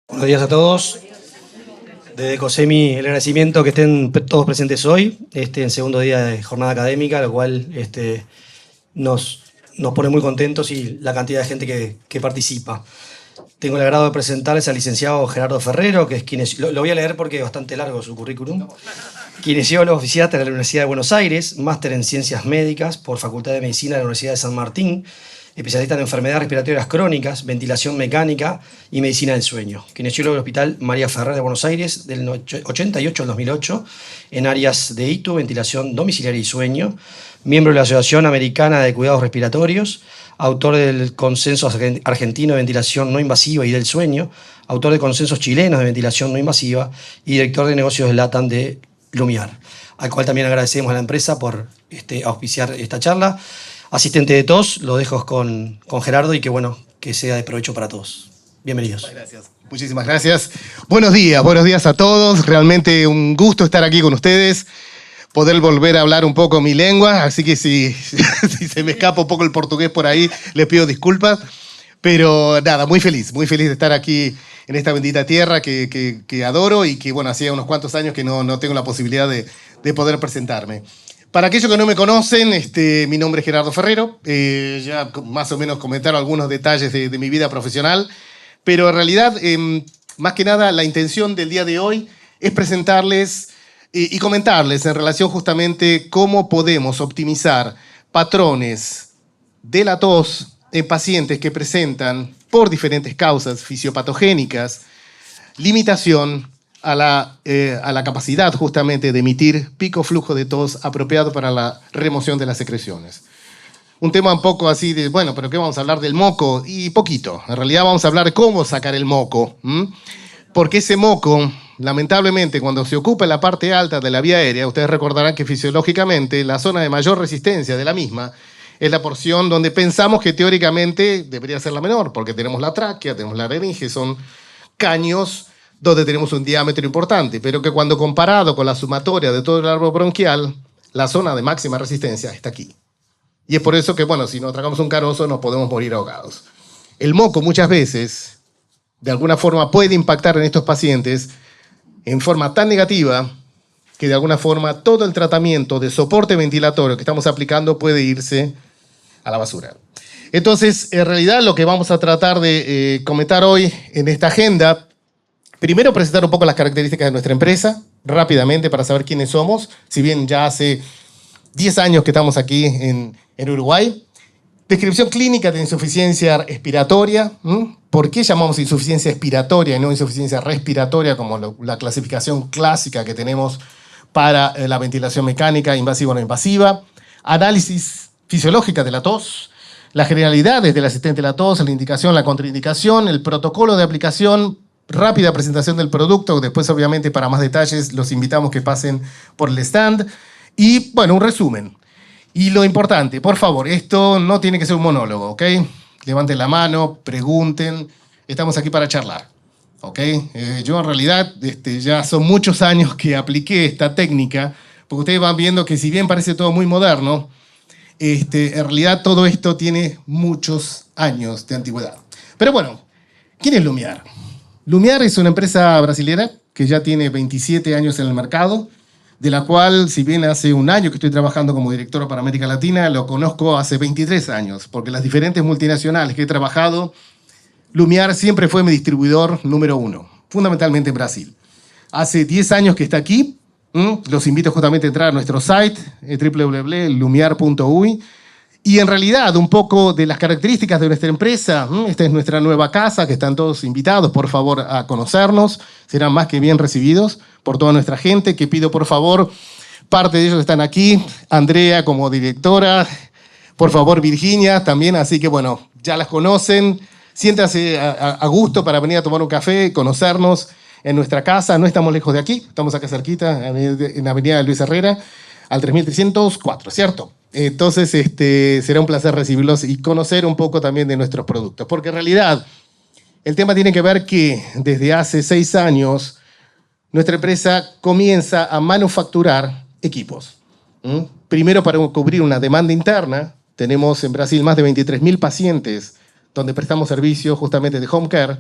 Buenos días a todos. Desde COSEMI el agradecimiento que estén todos presentes hoy, en segundo día de jornada académica, lo cual nos pone muy contentos y la cantidad de gente que participa. Tengo el agrado de presentarles al licenciado Gerardo Ferrero, que es kinesiólogo. Lo voy a leer porque es bastante largo su currículum. Kinesiólogo fisiatra de la Universidad de Buenos Aires, máster en Ciencias Médicas por Facultad de Medicina de la Universidad de San Martín, especialista en enfermedades respiratorias crónicas, ventilación mecánica y medicina del sueño. Kinesiólogo del Hospital María Ferrer de Buenos Aires del 88 al 2008 en áreas de ITU, ventilación domiciliaria y sueño. Miembro de la Asociación Americana de Cuidados Respiratorios. Autor del Consenso Argentino de Ventilación No Invasiva y del Sueño. Autor de Consensos Chilenos de Ventilación No Invasiva. Y director de negocios de LATAM de Lumiar, al cual también agradecemos a la empresa por auspiciar esta charla. Asistente de todos, lo dejo con Gerardo y que sea de provecho para todos. Bienvenidos. Gracias. Muchísimas gracias. Buenos días a todos. Realmente un gusto estar aquí con ustedes, poder volver a hablar un poco mi lengua, así que si se me escapa un poco el portugués por ahí, les pido disculpas. Pero nada, muy feliz de estar aquí en esta bendita tierra que adoro y que, hacía unos cuantos años que no tengo la posibilidad de poder presentarme. Para aquellos que no me conocen, mi nombre es Gerardo Ferrero. Ya más o menos comentaron algunos detalles de mi vida profesional, pero en realidad, más que nada, la intención del día de hoy es presentarles y comentarles en relación justamente cómo podemos optimizar patrones de la tos en pacientes que presentan, por diferentes causas fisiopatogénicas, limitación a la capacidad justamente de emitir pico flujo de tos apropiado para la remoción de las secreciones. Un tema un poco así de, ¿pero qué vamos a hablar del moco? Y poquito. En realidad vamos a hablar de cómo sacar el moco. Porque ese moco, lamentablemente, cuando se ocupa en la parte alta de la vía aérea, ustedes recordarán que fisiológicamente la zona de mayor resistencia de la misma es la porción donde pensamos que teóricamente debería ser la menor, porque tenemos la tráquea, tenemos la laringe, son caños donde tenemos un diámetro importante, pero que cuando comparado con la sumatoria de todo el árbol bronquial, la zona de máxima resistencia está aquí. Y es por eso que, si nos tragamos un carozo nos podemos morir ahogados. El moco muchas veces, de alguna forma, puede impactar en estos pacientes en forma tan negativa que de alguna forma todo el tratamiento de soporte ventilatorio que estamos aplicando puede irse a la basura. Entonces, en realidad, lo que vamos a tratar de comentar hoy en esta agenda, primero presentar un poco las características de nuestra empresa, rápidamente, para saber quiénes somos, si bien ya hace 10 años que estamos aquí en Uruguay. Descripción clínica de insuficiencia respiratoria. ¿Por qué llamamos insuficiencia expiratoria y no insuficiencia respiratoria como la clasificación clásica que tenemos para la ventilación mecánica invasiva o no invasiva? Análisis fisiológica de la tos, las generalidades del asistente de la tos, la indicación, la contraindicación, el protocolo de aplicación, rápida presentación del producto. Después, obviamente, para más detalles, los invitamos que pasen por el stand. Y, un resumen. Y lo importante, por favor, esto no tiene que ser un monólogo, ¿ok? Levanten la mano, pregunten. Estamos aquí para charlar, ¿ok? Yo, en realidad, ya son muchos años que apliqué esta técnica, porque ustedes van viendo que si bien parece todo muy moderno, en realidad todo esto tiene muchos años de antigüedad. Pero ¿quién es Lumiar? Lumiar es una empresa brasilera que ya tiene 27 años en el mercado, de la cual, si bien hace un año que estoy trabajando como directora para América Latina, lo conozco hace 23 años, porque las diferentes multinacionales que he trabajado, Lumiar siempre fue mi distribuidor número 1, fundamentalmente en Brasil. Hace 10 años que está aquí. Los invito justamente a entrar a nuestro site, www.lumiar.uy. Y en realidad, un poco de las características de nuestra empresa. Esta es nuestra nueva casa, que están todos invitados, por favor, a conocernos. Serán más que bien recibidos por toda nuestra gente, que pido, por favor, parte de ellos están aquí. Andrea como directora, por favor, Virginia también. Así que, ya las conocen. Siéntanse a gusto para venir a tomar un café, conocernos en nuestra casa. No estamos lejos de aquí, estamos acá cerquita, en la avenida Luis Herrera, al 3304, ¿cierto? Entonces, será un placer recibirlos y conocer un poco también de nuestros productos. Porque en realidad, el tema tiene que ver que desde hace 6 años, nuestra empresa comienza a manufacturar equipos. Primero, para cubrir una demanda interna. Tenemos en Brasil más de 23.000 pacientes donde prestamos servicios justamente de home care,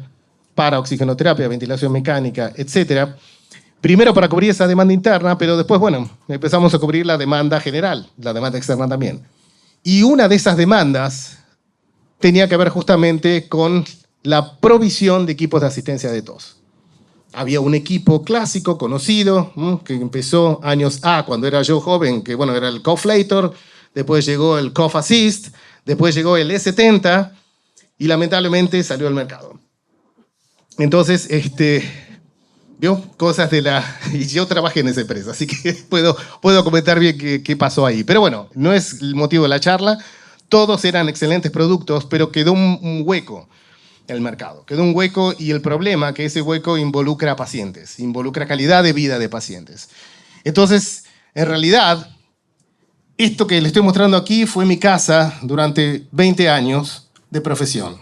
para oxigenoterapia, ventilación mecánica, etc. Primero para cubrir esa demanda interna, pero después, bueno, empezamos a cubrir la demanda general, la demanda externa también. Y una de esas demandas tenía que ver justamente con la provisión de equipos de asistencia de tos. Había un equipo clásico, conocido, que empezó años A, cuando era yo joven, que bueno, era el Coflator, después llegó el Cough Assist, después llegó el E70 y lamentablemente salió al mercado. Entonces, ¿vio? Cosas de la... Y yo trabajé en esa empresa, así que puedo comentar bien qué pasó ahí. Pero bueno, no es el motivo de la charla. Todos eran excelentes productos, pero quedó un hueco en el mercado. Quedó un hueco y el problema que ese hueco involucra a pacientes, involucra calidad de vida de pacientes. Entonces, en realidad, esto que le estoy mostrando aquí fue mi casa durante 20 años de profesión.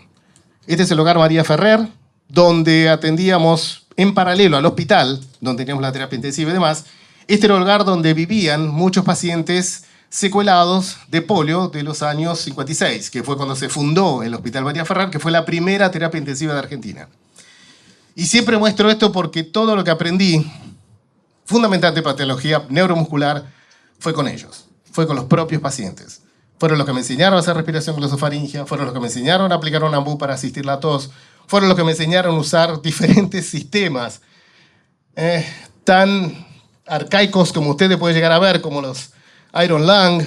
Este es el Hogar María Ferrer, donde atendíamos en paralelo al hospital, donde teníamos la terapia intensiva y demás. Este era el hogar donde vivían muchos pacientes secuelados de polio de los años 56, que fue cuando se fundó el Hospital María Ferrer, que fue la primera terapia intensiva de Argentina. Y siempre muestro esto porque todo lo que aprendí, fundamentalmente patología neuromuscular, fue con ellos, fue con los propios pacientes. Fueron los que me enseñaron a hacer respiración glosofaringea, fueron los que me enseñaron a aplicar un AMBU para asistir la tos, fueron los que me enseñaron a usar diferentes sistemas tan arcaicos como ustedes pueden llegar a ver, como los Iron Lung,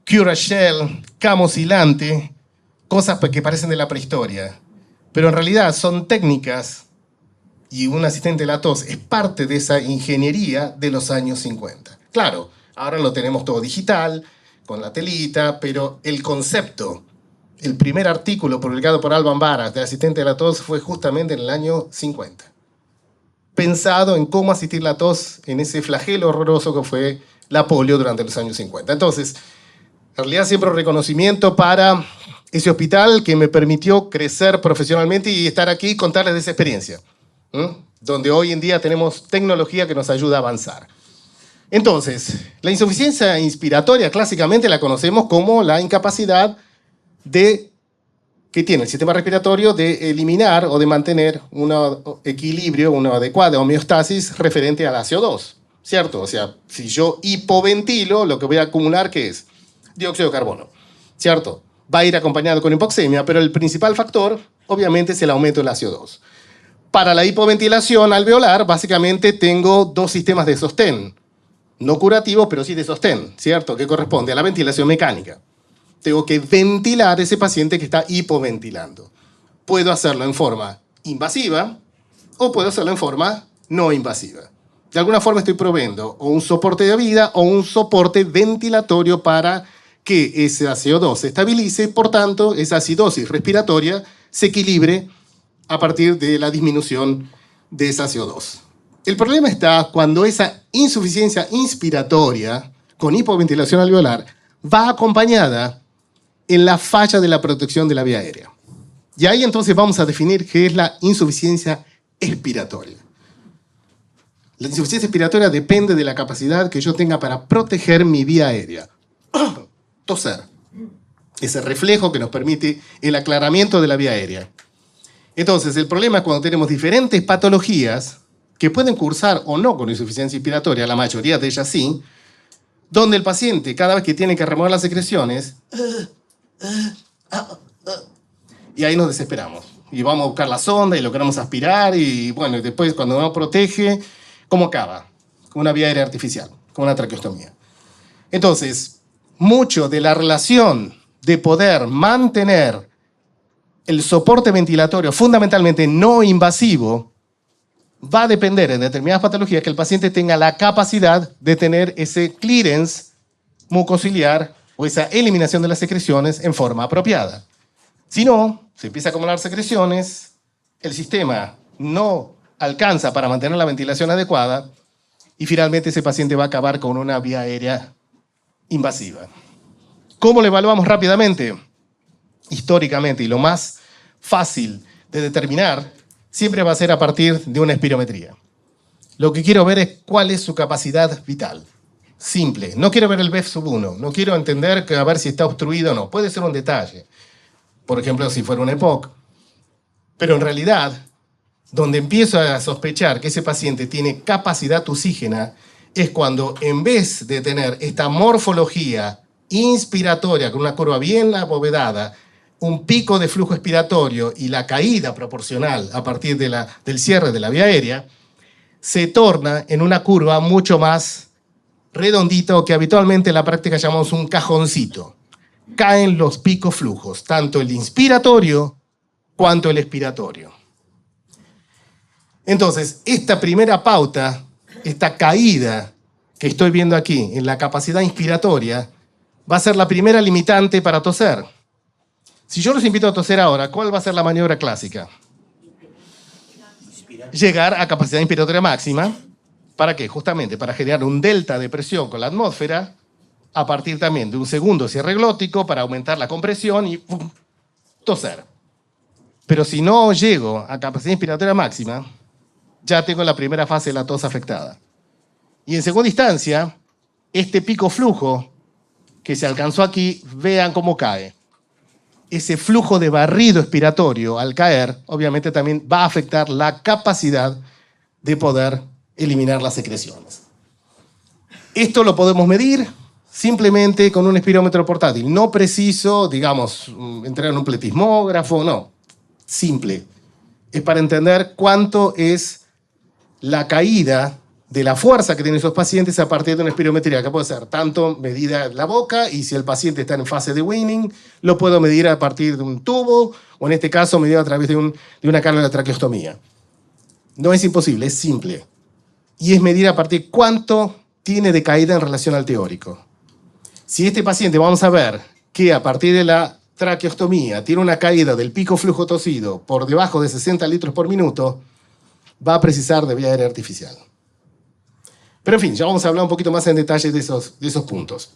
Curashell, Camosilante, cosas que parecen de la prehistoria. Pero en realidad son técnicas, y un asistente de la tos es parte de esa ingeniería de los años 50. Claro, ahora lo tenemos todo digital, con la telita, pero el concepto, el primer artículo publicado por Alban Baras de asistente de la tos fue justamente en el año 50. Pensado en cómo asistir la tos en ese flagelo horroroso que fue la polio durante los años 50. Entonces, en realidad siempre un reconocimiento para ese hospital que me permitió crecer profesionalmente y estar aquí y contarles de esa experiencia, donde hoy en día tenemos tecnología que nos ayuda a avanzar. Entonces, la insuficiencia inspiratoria clásicamente la conocemos como la incapacidad que tiene el sistema respiratorio de eliminar o de mantener un equilibrio, una adecuada homeostasis referente al CO2. ¿Cierto? O sea, si yo hipoventilo, lo que voy a acumular, ¿qué es? Dióxido de carbono, ¿cierto? Va a ir acompañado con hipoxemia, pero el principal factor, obviamente, es el aumento del CO2. Para la hipoventilación alveolar, básicamente tengo dos sistemas de sostén. No curativo, pero sí de sostén, ¿cierto? Que corresponde a la ventilación mecánica. Tengo que ventilar a ese paciente que está hipoventilando. Puedo hacerlo en forma invasiva o puedo hacerlo en forma no invasiva. De alguna forma estoy proveyendo o un soporte de vida o un soporte ventilatorio para que ese CO2 se estabilice, por tanto, esa acidosis respiratoria se equilibre a partir de la disminución de esa CO2. El problema está cuando esa insuficiencia inspiratoria con hipoventilación alveolar va acompañada en la falla de la protección de la vía aérea. Y ahí entonces vamos a definir qué es la insuficiencia expiratoria. La insuficiencia expiratoria depende de la capacidad que yo tenga para proteger mi vía aérea. Toser. Ese reflejo que nos permite el aclaramiento de la vía aérea. Entonces, el problema es cuando tenemos diferentes patologías que pueden cursar o no con insuficiencia inspiratoria, la mayoría de ellas sí, donde el paciente, cada vez que tiene que remover las secreciones, y ahí nos desesperamos. Y vamos a buscar la sonda y lo queremos aspirar, y bueno, y después cuando no protege, ¿cómo acaba? Con una vía aérea artificial, con una traqueostomía. Entonces, mucho de la relación de poder mantener el soporte ventilatorio fundamentalmente no invasivo va a depender en determinadas patologías que el paciente tenga la capacidad de tener ese clearance mucociliar o esa eliminación de las secreciones en forma apropiada. Si no, se empieza a acumular secreciones, el sistema no alcanza para mantener la ventilación adecuada y finalmente ese paciente va a acabar con una vía aérea invasiva. ¿Cómo lo evaluamos rápidamente? Históricamente, y lo más fácil de determinar siempre va a ser a partir de una espirometría. Lo que quiero ver es cuál es su capacidad vital. Simple. No quiero ver el BEF sub 1. No quiero entender a ver si está obstruido o no. Puede ser un detalle. Por ejemplo, si fuera un EPOC. Pero en realidad, Donde empiezo a sospechar que ese paciente tiene capacidad tusígena es cuando, en vez de tener esta morfología inspiratoria con una curva bien abovedada, un pico de flujo expiratorio y la caída proporcional a partir del cierre de la vía aérea, se torna en una curva mucho más redondita, o que habitualmente en la práctica llamamos un cajoncito. Caen los picos flujos, tanto el inspiratorio cuanto el expiratorio. Entonces, esta primera pauta, esta caída que estoy viendo aquí en la capacidad inspiratoria, va a ser la primera limitante para toser. Si yo los invito a toser ahora, ¿cuál va a ser la maniobra clásica? Llegar a capacidad inspiratoria máxima. ¿Para qué? Justamente para generar un delta de presión con la atmósfera, a partir también de un segundo cierre glótico para aumentar la compresión y ¡pum!, toser. Pero si no llego a capacidad inspiratoria máxima, ya tengo la primera fase de la tos afectada. Y en segunda instancia, este pico flujo que se alcanzó aquí, vean cómo cae. Ese flujo de barrido expiratorio al caer, obviamente también va a afectar la capacidad de poder eliminar las secreciones. Esto lo podemos medir simplemente con un espirómetro portátil. No preciso, digamos, entrar en un pletismógrafo, no. Simple. Es para entender cuánto es la caída de la fuerza que tienen esos pacientes a partir de una espirometría, que puede ser tanto medida en la boca, y si el paciente está en fase de weaning, lo puedo medir a partir de un tubo, o en este caso medido a través de una cánula de traqueostomía. No es imposible, es simple. Y es medir a partir de cuánto tiene de caída en relación al teórico. Si este paciente, vamos a ver que a partir de la traqueostomía tiene una caída del pico flujo tosido por debajo de 60 litros por minuto, va a precisar de vía aérea artificial. Pero en fin, ya vamos a hablar un poquito más en detalle de esos puntos.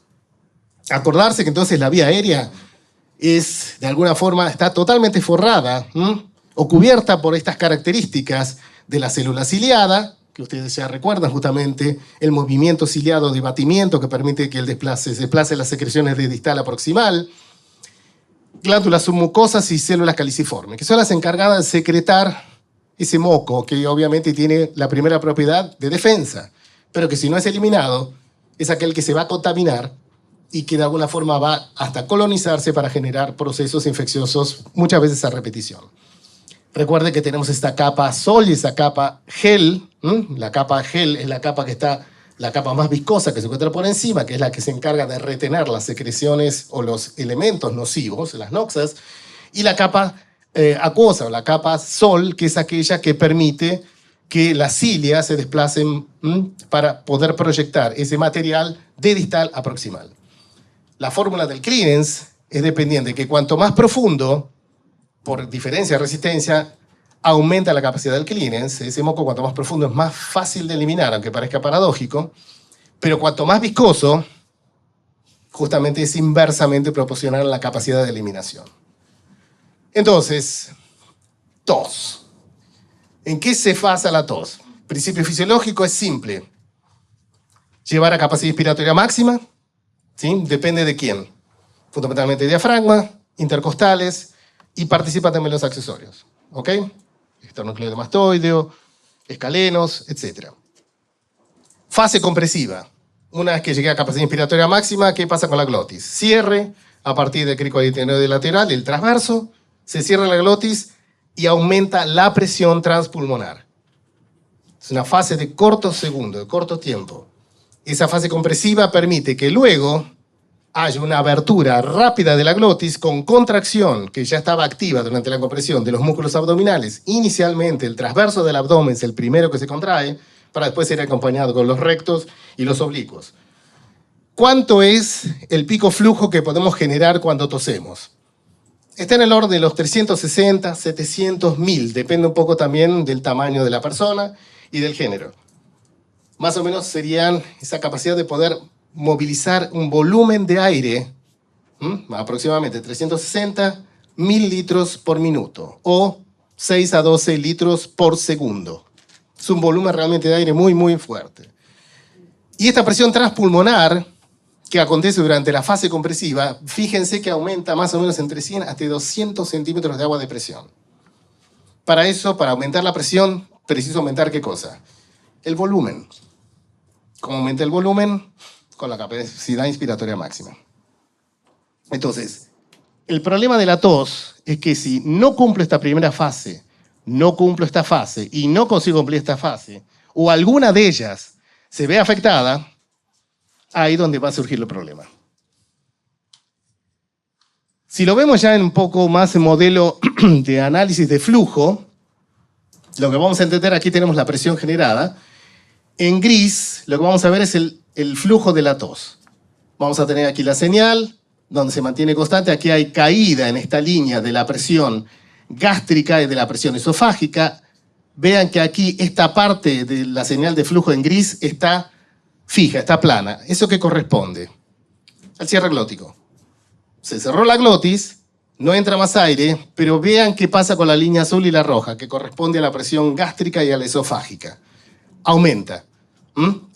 Acordarse que entonces la vía aérea es, de alguna forma, está totalmente forrada, o cubierta por estas características de la célula ciliada, que ustedes ya recuerdan justamente, el movimiento ciliado de batimiento que permite que se desplace las secreciones de distal a proximal, glándulas submucosas y células caliciformes, que son las encargadas de secretar ese moco, que obviamente tiene la primera propiedad de defensa, pero que si no es eliminado, es aquel que se va a contaminar y que de alguna forma va hasta colonizarse para generar procesos infecciosos, muchas veces a repetición. Recuerde que tenemos esta capa sol y esta capa gel. La capa gel es la capa que está, la capa más viscosa que se encuentra por encima, que es la que se encarga de retener las secreciones o los elementos nocivos, las noxas, y la capa acuosa o la capa sol, que es aquella que permite que las cilias se desplacen para poder proyectar ese material de distal a proximal. La fórmula del clearance es dependiente de que cuanto más profundo, por diferencia de resistencia, aumenta la capacidad del clearance. Ese moco, cuanto más profundo, es más fácil de eliminar, aunque parezca paradójico, pero cuanto más viscoso, justamente es inversamente proporcional a la capacidad de eliminación. Entonces, tos. ¿En qué se basa la tos? El principio fisiológico es simple. Llevar a capacidad inspiratoria máxima, ¿sí? Depende de quién. Fundamentalmente diafragma, intercostales, y participan también los accesorios. ¿Ok? Esternocleido mastoideo, escalenos, etc. Fase compresiva. Una vez que llegué a capacidad inspiratoria máxima, ¿qué pasa con la glotis? Cierre a partir del cricoaritenoide lateral, el transverso, se cierra la glotis y aumenta la presión transpulmonar. Es una fase de corto segundo, de corto tiempo. Esa fase compresiva permite que luego haya una abertura rápida de la glotis con contracción que ya estaba activa durante la compresión de los músculos abdominales. Inicialmente el transverso del abdomen es el primero que se contrae, para después ser acompañado con los rectos y los oblicuos. ¿Cuánto es el pico flujo que podemos generar cuando tosemos? Está en el orden de los 360, 700, 1000, depende un poco también del tamaño de la persona y del género. Más o menos serían esa capacidad de poder movilizar un volumen de aire, aproximadamente 360, 1000 litros por minuto, o 6 a 12 litros por segundo. Es un volumen realmente de aire muy, muy fuerte. Y esta presión transpulmonar, que acontece durante la fase compresiva, fíjense que aumenta más o menos entre 100 hasta 200 centímetros de agua de presión. Para eso, para aumentar la presión, preciso aumentar ¿qué cosa? El volumen. ¿Cómo aumenta el volumen? Con la capacidad inspiratoria máxima. Entonces, el problema de la tos es que si no cumplo esta primera fase, no cumplo esta fase y no consigo cumplir esta fase, o alguna de ellas se ve afectada, ahí es donde va a surgir el problema. Si lo vemos ya en un poco más en modelo de análisis de flujo, lo que vamos a entender, aquí tenemos la presión generada. En gris, lo que vamos a ver es el flujo de la tos. Vamos a tener aquí la señal, donde se mantiene constante. Aquí hay caída en esta línea de la presión gástrica y de la presión esofágica. Vean que aquí esta parte de la señal de flujo en gris está fija, está plana. ¿Eso qué corresponde? Al cierre glótico. Se cerró la glotis, no entra más aire, pero vean qué pasa con la línea azul y la roja, que corresponde a la presión gástrica y a la esofágica. Aumenta.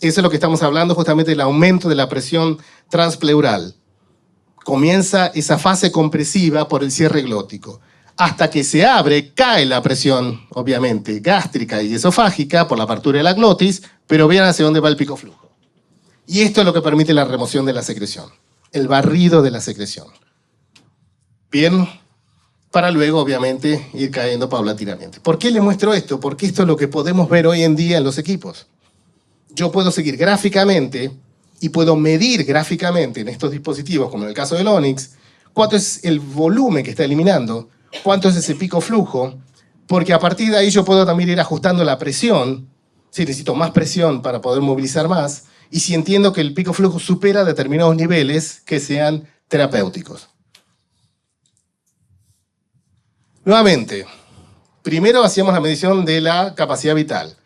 Eso es lo que estamos hablando, justamente del aumento de la presión transpleural. Comienza esa fase compresiva por el cierre glótico. Hasta que se abre, cae la presión, obviamente, gástrica y esofágica por la apertura de la glotis, pero vean hacia dónde va el pico flujo. Y esto es lo que permite la remoción de la secreción, el barrido de la secreción. Bien, para luego, obviamente, ir cayendo paulatinamente. ¿Por qué les muestro esto? Porque esto es lo que podemos ver hoy en día en los equipos. Yo puedo seguir gráficamente y puedo medir gráficamente en estos dispositivos, como en el caso del Onyx, cuánto es el volumen que está eliminando, cuánto es ese pico flujo, porque a partir de ahí yo puedo también ir ajustando la presión, si necesito más presión para poder movilizar más, y si entiendo que el pico flujo supera determinados niveles que sean terapéuticos. Nuevamente, primero hacíamos la medición de la capacidad vital,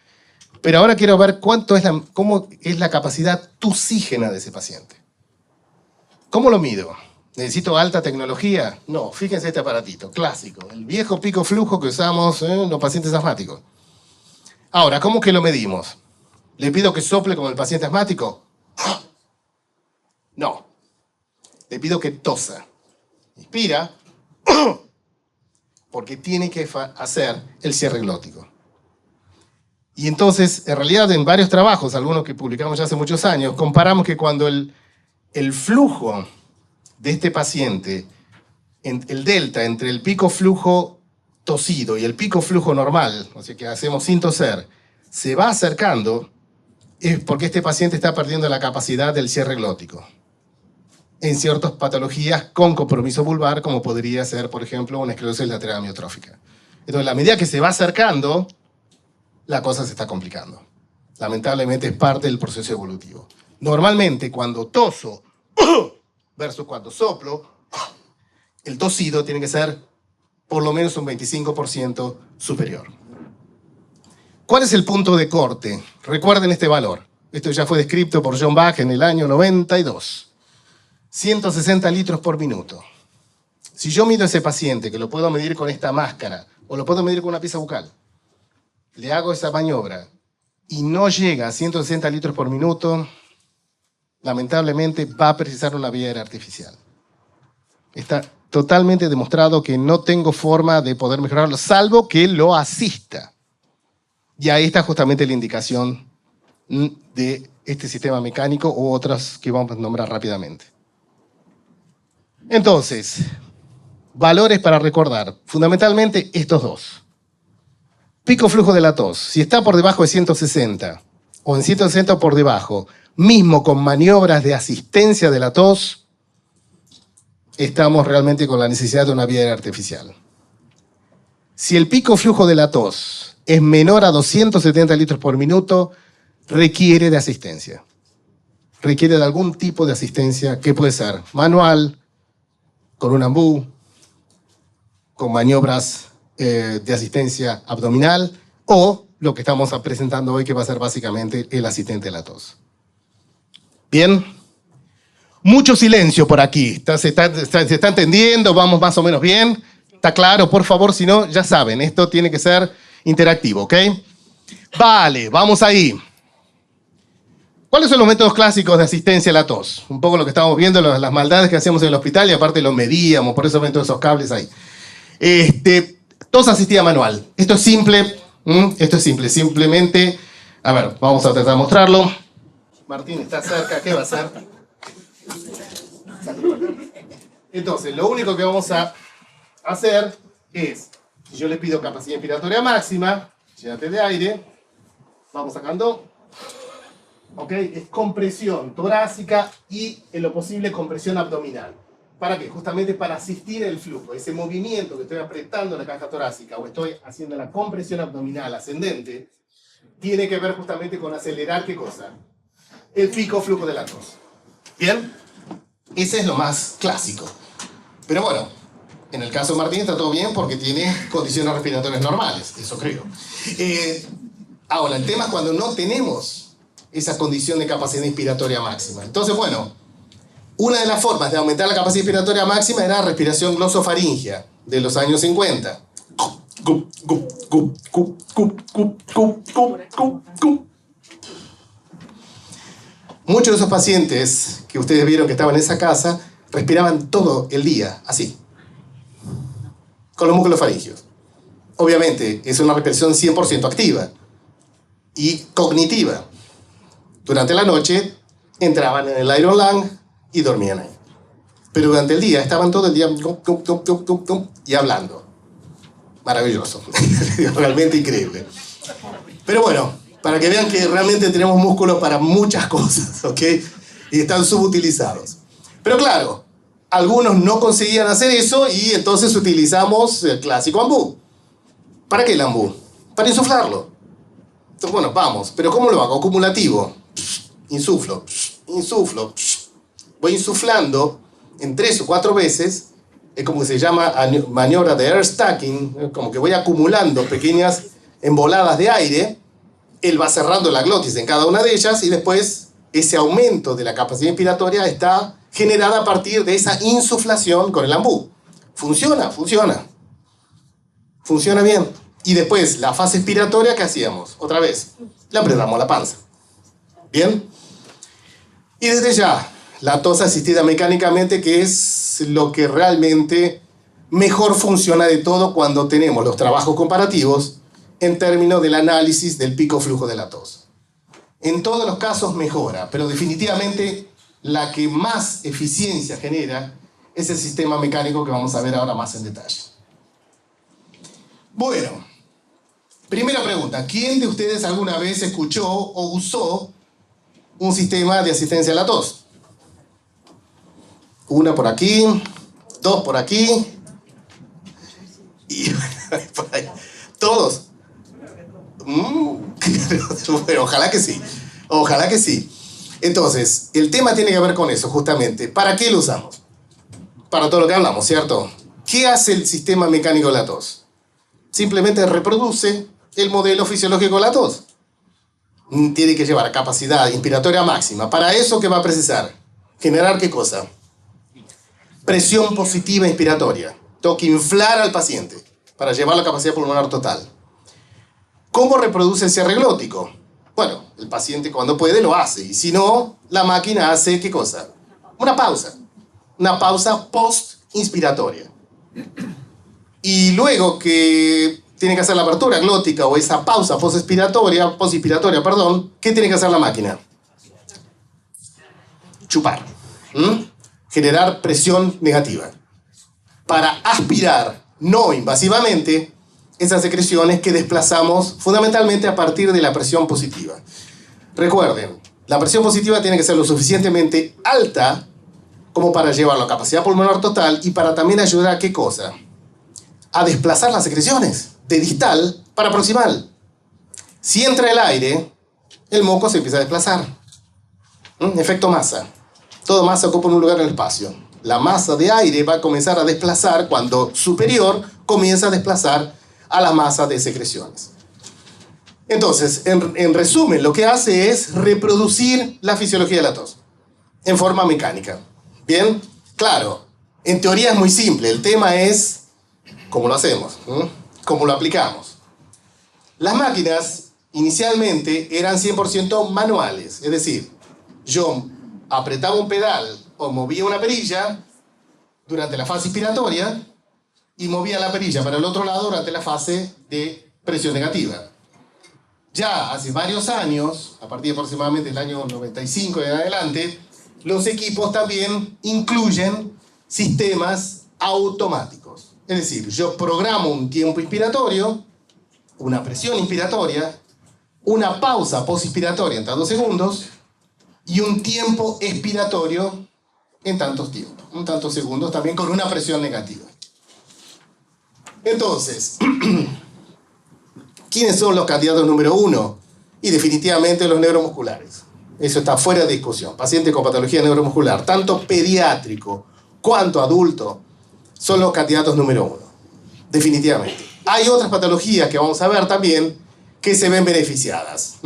pero ahora quiero ver cómo es la capacidad tusígena de ese paciente. ¿Cómo lo mido? ¿Necesito alta tecnología? No, fíjense este aparatito, clásico, el viejo pico flujo que usamos en los pacientes asmáticos. Ahora, ¿cómo que lo medimos? ¿Le pido que sople como el paciente asmático? No. Le pido que tosa. Inspira, porque tiene que hacer el cierre glótico. Y entonces, en realidad, en varios trabajos, algunos que publicamos ya hace muchos años, comparamos que cuando el flujo de este paciente, el delta entre el pico flujo tosido y el pico flujo normal, o sea que hacemos sin toser, se va acercando, es porque este paciente está perdiendo la capacidad del cierre glótico en ciertas patologías con compromiso vulvar, como podría ser, por ejemplo, una esclerosis lateral amiotrófica. Entonces, a medida que se va acercando, la cosa se está complicando. Lamentablemente es parte del proceso evolutivo. Normalmente, cuando toso versus cuando soplo, el tosido tiene que ser por lo menos un 25% superior. ¿Cuál es el punto de corte? Recuerden este valor. Esto ya fue descrito por John Bach en el año 92. 160 litros por minuto. Si yo mido a ese paciente, que lo puedo medir con esta máscara, o lo puedo medir con una pieza bucal, le hago esa maniobra y no llega a 160 litros por minuto, lamentablemente va a precisar una vía aérea artificial. Está totalmente demostrado que no tengo forma de poder mejorarlo, salvo que lo asista. Y ahí está justamente la indicación de este sistema mecánico u otras que vamos a nombrar rápidamente. Entonces, valores para recordar. Fundamentalmente estos dos. Pico flujo de la tos. Si está por debajo de 160 o en 160 por debajo, mismo con maniobras de asistencia de la tos, estamos realmente con la necesidad de una vía aérea artificial. Si el pico flujo de la tos es menor a 270 litros por minuto, requiere de asistencia. Requiere de algún tipo de asistencia que puede ser manual, con un ambú, con maniobras de asistencia abdominal, o lo que estamos presentando hoy, que va a ser básicamente el asistente de la tos. Bien. Mucho silencio por aquí. ¿Se está entendiendo? ¿Vamos más o menos bien? ¿Está claro? Por favor, si no, ya saben, esto tiene que ser interactivo, ¿ok? Vale, vamos ahí. ¿Cuáles son los métodos clásicos de asistencia a la tos? Un poco lo que estábamos viendo, las maldades que hacíamos en el hospital, y aparte lo medíamos, por eso ven todos esos cables ahí. Tos asistida manual. Esto es simple. Esto es simple. Simplemente, a ver, vamos a tratar de mostrarlo. Martín está cerca, ¿qué va a hacer? Entonces, lo único que vamos a hacer es, si yo les pido capacidad inspiratoria máxima, llénate de aire, vamos sacando, ¿ok? Es compresión torácica y, en lo posible, compresión abdominal. ¿Para qué? Justamente para asistir el flujo. Ese movimiento que estoy apretando la caja torácica o estoy haciendo la compresión abdominal ascendente, tiene que ver justamente con acelerar, ¿qué cosa? El pico flujo de la tos. ¿Bien? Ese es lo más clásico. Pero bueno, en el caso de Martín está todo bien porque tiene condiciones respiratorias normales, eso creo. Ahora, el tema es cuando no tenemos esa condición de capacidad inspiratoria máxima. Entonces, bueno, una de las formas de aumentar la capacidad inspiratoria máxima era la respiración glosofaringea de los años 50. Muchos de esos pacientes que ustedes vieron que estaban en esa casa respiraban todo el día, así, con los músculos faringeos. Obviamente, es una respiración 100% activa y cognitiva. Durante la noche entraban en el Iron Lung y dormían ahí. Pero durante el día estaban todo el día y hablando. Maravilloso. Realmente increíble. Pero bueno, para que vean que realmente tenemos músculos para muchas cosas, ¿ok? Y están subutilizados. Pero claro, algunos no conseguían hacer eso y entonces utilizamos el clásico ambú. ¿Para qué el ambú? Para insuflarlo. Entonces, bueno, vamos. ¿Pero cómo lo hago? Acumulativo. Insuflo. Insuflo. Voy insuflando en 3 o 4 veces. Es como que se llama maniobra de air stacking. Como que voy acumulando pequeñas emboladas de aire. Él va cerrando la glotis en cada una de ellas y después ese aumento de la capacidad inspiratoria está generada a partir de esa insuflación con el ambú. Funciona, funciona. Funciona bien. Y después, la fase expiratoria, ¿qué hacíamos? Otra vez, le apretamos la panza. ¿Bien? Y desde ya, la tos asistida mecánicamente, que es lo que realmente mejor funciona de todo cuando tenemos los trabajos comparativos en términos del análisis del pico flujo de la tos. En todos los casos mejora, pero definitivamente la que más eficiencia genera es el sistema mecánico que vamos a ver ahora más en detalle. Bueno, primera pregunta. ¿Quién de ustedes alguna vez escuchó o usó un sistema de asistencia a la tos? Una por aquí, 2 por aquí, y por ahí. ¿Todos? Bueno, ojalá que sí. Ojalá que sí. Entonces, el tema tiene que ver con eso, justamente. ¿Para qué lo usamos? Para todo lo que hablamos, ¿cierto? ¿Qué hace el sistema mecánico de la tos? Simplemente reproduce el modelo fisiológico de la tos. Tiene que llevar capacidad inspiratoria máxima. ¿Para eso qué va a precisar? ¿Generar qué cosa? Presión positiva inspiratoria. Tengo que inflar al paciente para llevar la capacidad pulmonar total. ¿Cómo reproduce el cierre glótico? Bueno, el paciente cuando puede lo hace. Y si no, la máquina hace ¿qué cosa? Una pausa. Una pausa post-inspiratoria. Y luego que tiene que hacer la apertura glótica o esa pausa post-inspiratoria, ¿qué tiene que hacer la máquina? Chupar. Generar presión negativa. Para aspirar no invasivamente esas secreciones que desplazamos fundamentalmente a partir de la presión positiva. Recuerden, la presión positiva tiene que ser lo suficientemente alta como para llevarlo a capacidad pulmonar total y para también ayudar a ¿qué cosa? A desplazar las secreciones de distal para proximal. Si entra el aire, el moco se empieza a desplazar. Efecto masa. Toda masa ocupa un lugar en el espacio. La masa de aire va a comenzar a desplazar cuando superior comienza a desplazar a la masa de secreciones. Entonces, en resumen, lo que hace es reproducir la fisiología de la tos en forma mecánica. ¿Bien? Claro, en teoría es muy simple. El tema es cómo lo hacemos, cómo lo aplicamos. Las máquinas inicialmente eran 100% manuales. Es decir, yo apretaba un pedal o movía una perilla durante la fase inspiratoria y movía la perilla para el otro lado durante la fase de presión negativa. Ya hace varios años, a partir de aproximadamente el año 95 en adelante, los equipos también incluyen sistemas automáticos. Es decir, yo programo un tiempo inspiratorio, una presión inspiratoria, una pausa posinspiratoria en tantos segundos y un tiempo expiratorio en tantos tiempos, en tantos segundos, también con una presión negativa. Entonces, ¿quiénes son los candidatos número 1? Y definitivamente los neuromusculares. Eso está fuera de discusión. Pacientes con patología neuromuscular, tanto pediátrico cuanto adulto, son los candidatos número 1. Definitivamente. Hay otras patologías que vamos a ver también que se ven beneficiadas.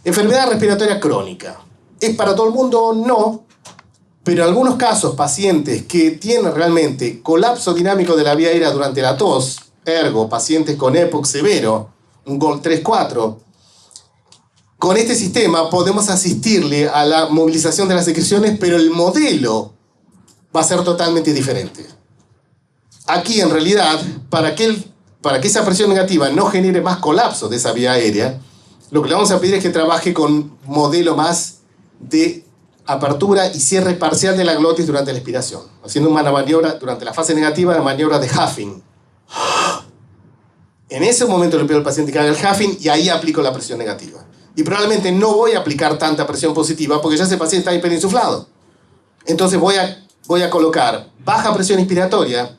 Enfermedad respiratoria crónica. ¿Es para todo el mundo? No. Pero en algunos casos, pacientes que tienen realmente colapso dinámico de la vía aérea durante la tos, ergo, pacientes con EPOC severo, un GOLD 3-4, con este sistema podemos asistirle a la movilización de las secreciones, pero el modelo va a ser totalmente diferente. Aquí, en realidad, para que esa presión negativa no genere más colapso de esa vía aérea, lo que le vamos a pedir es que trabaje con un modelo más de apertura y cierre parcial de la glotis durante la expiración, haciendo una maniobra durante la fase negativa, la maniobra de huffing. En ese momento le pido al paciente que haga el huffing y ahí aplico la presión negativa. Y probablemente no voy a aplicar tanta presión positiva porque ya ese paciente está hiperinsuflado. Entonces voy a colocar baja presión inspiratoria,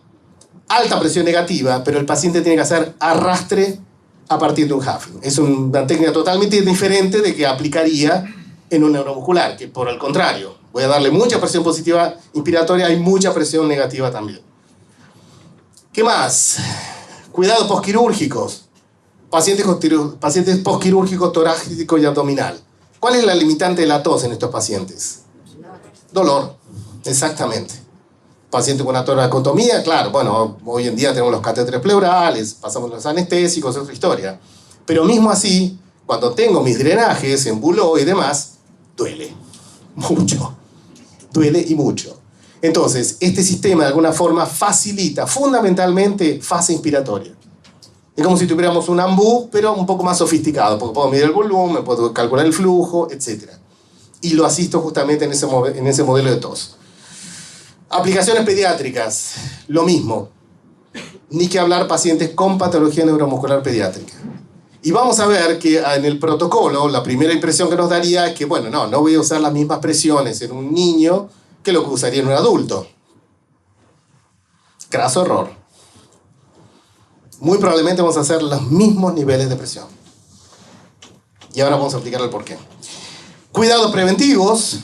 alta presión negativa, pero el paciente tiene que hacer arrastre a partir de un huffing. Es una técnica totalmente diferente de que aplicaría en un neuromuscular, que por el contrario, voy a darle mucha presión positiva inspiratoria y mucha presión negativa también. ¿Qué más? Cuidados posquirúrgicos. Pacientes posquirúrgicos torácico y abdominal. ¿Cuál es la limitante de la tos en estos pacientes? Dolor, exactamente. Paciente con una toracotomía, claro, bueno, hoy en día tenemos los catéteres pleurales, pasamos los anestésicos, es otra historia. Pero mismo así, cuando tengo mis drenajes en buló y demás, duele mucho, duele y mucho. Entonces, este sistema de alguna forma facilita fundamentalmente fase inspiratoria. Es como si tuviéramos un ambú, pero un poco más sofisticado, porque puedo medir el volumen, puedo calcular el flujo, etc. Y lo asisto justamente en ese modelo de tos. Aplicaciones pediátricas, lo mismo. Ni que hablar pacientes con patología neuromuscular pediátrica. Y vamos a ver que en el protocolo, la primera impresión que nos daría es que, bueno, no voy a usar las mismas presiones en un niño que lo que usaría en un adulto. Craso error. Muy probablemente vamos a hacer los mismos niveles de presión. Y ahora vamos a explicar el porqué. Cuidados preventivos,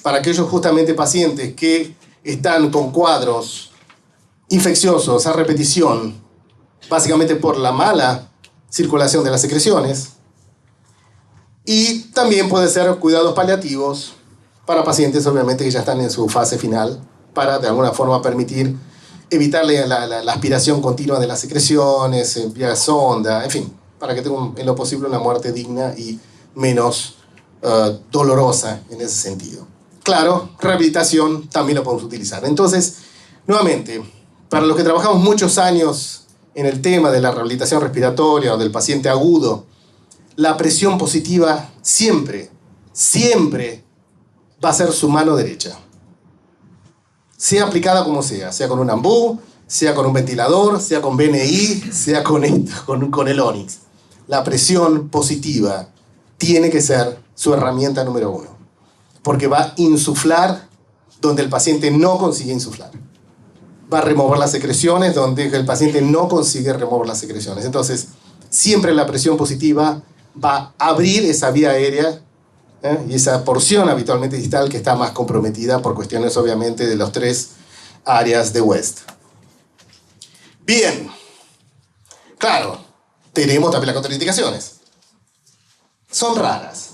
para aquellos justamente pacientes que están con cuadros infecciosos a repetición, básicamente por la mala circulación de las secreciones. Y también puede ser cuidados paliativos para pacientes obviamente que ya están en su fase final, para de alguna forma permitir evitarle la aspiración continua de las secreciones, vía sonda, en fin, para que tengan en lo posible una muerte digna y menos dolorosa en ese sentido. Claro, rehabilitación también lo podemos utilizar. Entonces, nuevamente, para los que trabajamos muchos años en el tema de la rehabilitación respiratoria o del paciente agudo, la presión positiva siempre va a ser su mano derecha. Sea aplicada como sea con un ambú, sea con un ventilador, sea con BNI, sea con el Onyx. La presión positiva tiene que ser su herramienta número 1, porque va a insuflar donde el paciente no consigue insuflar. Va a remover las secreciones donde el paciente no consigue remover las secreciones. Entonces, siempre la presión positiva va a abrir esa vía aérea y esa porción habitualmente distal que está más comprometida por cuestiones obviamente de los 3 áreas de West. Bien, claro, tenemos también las contraindicaciones. Son raras.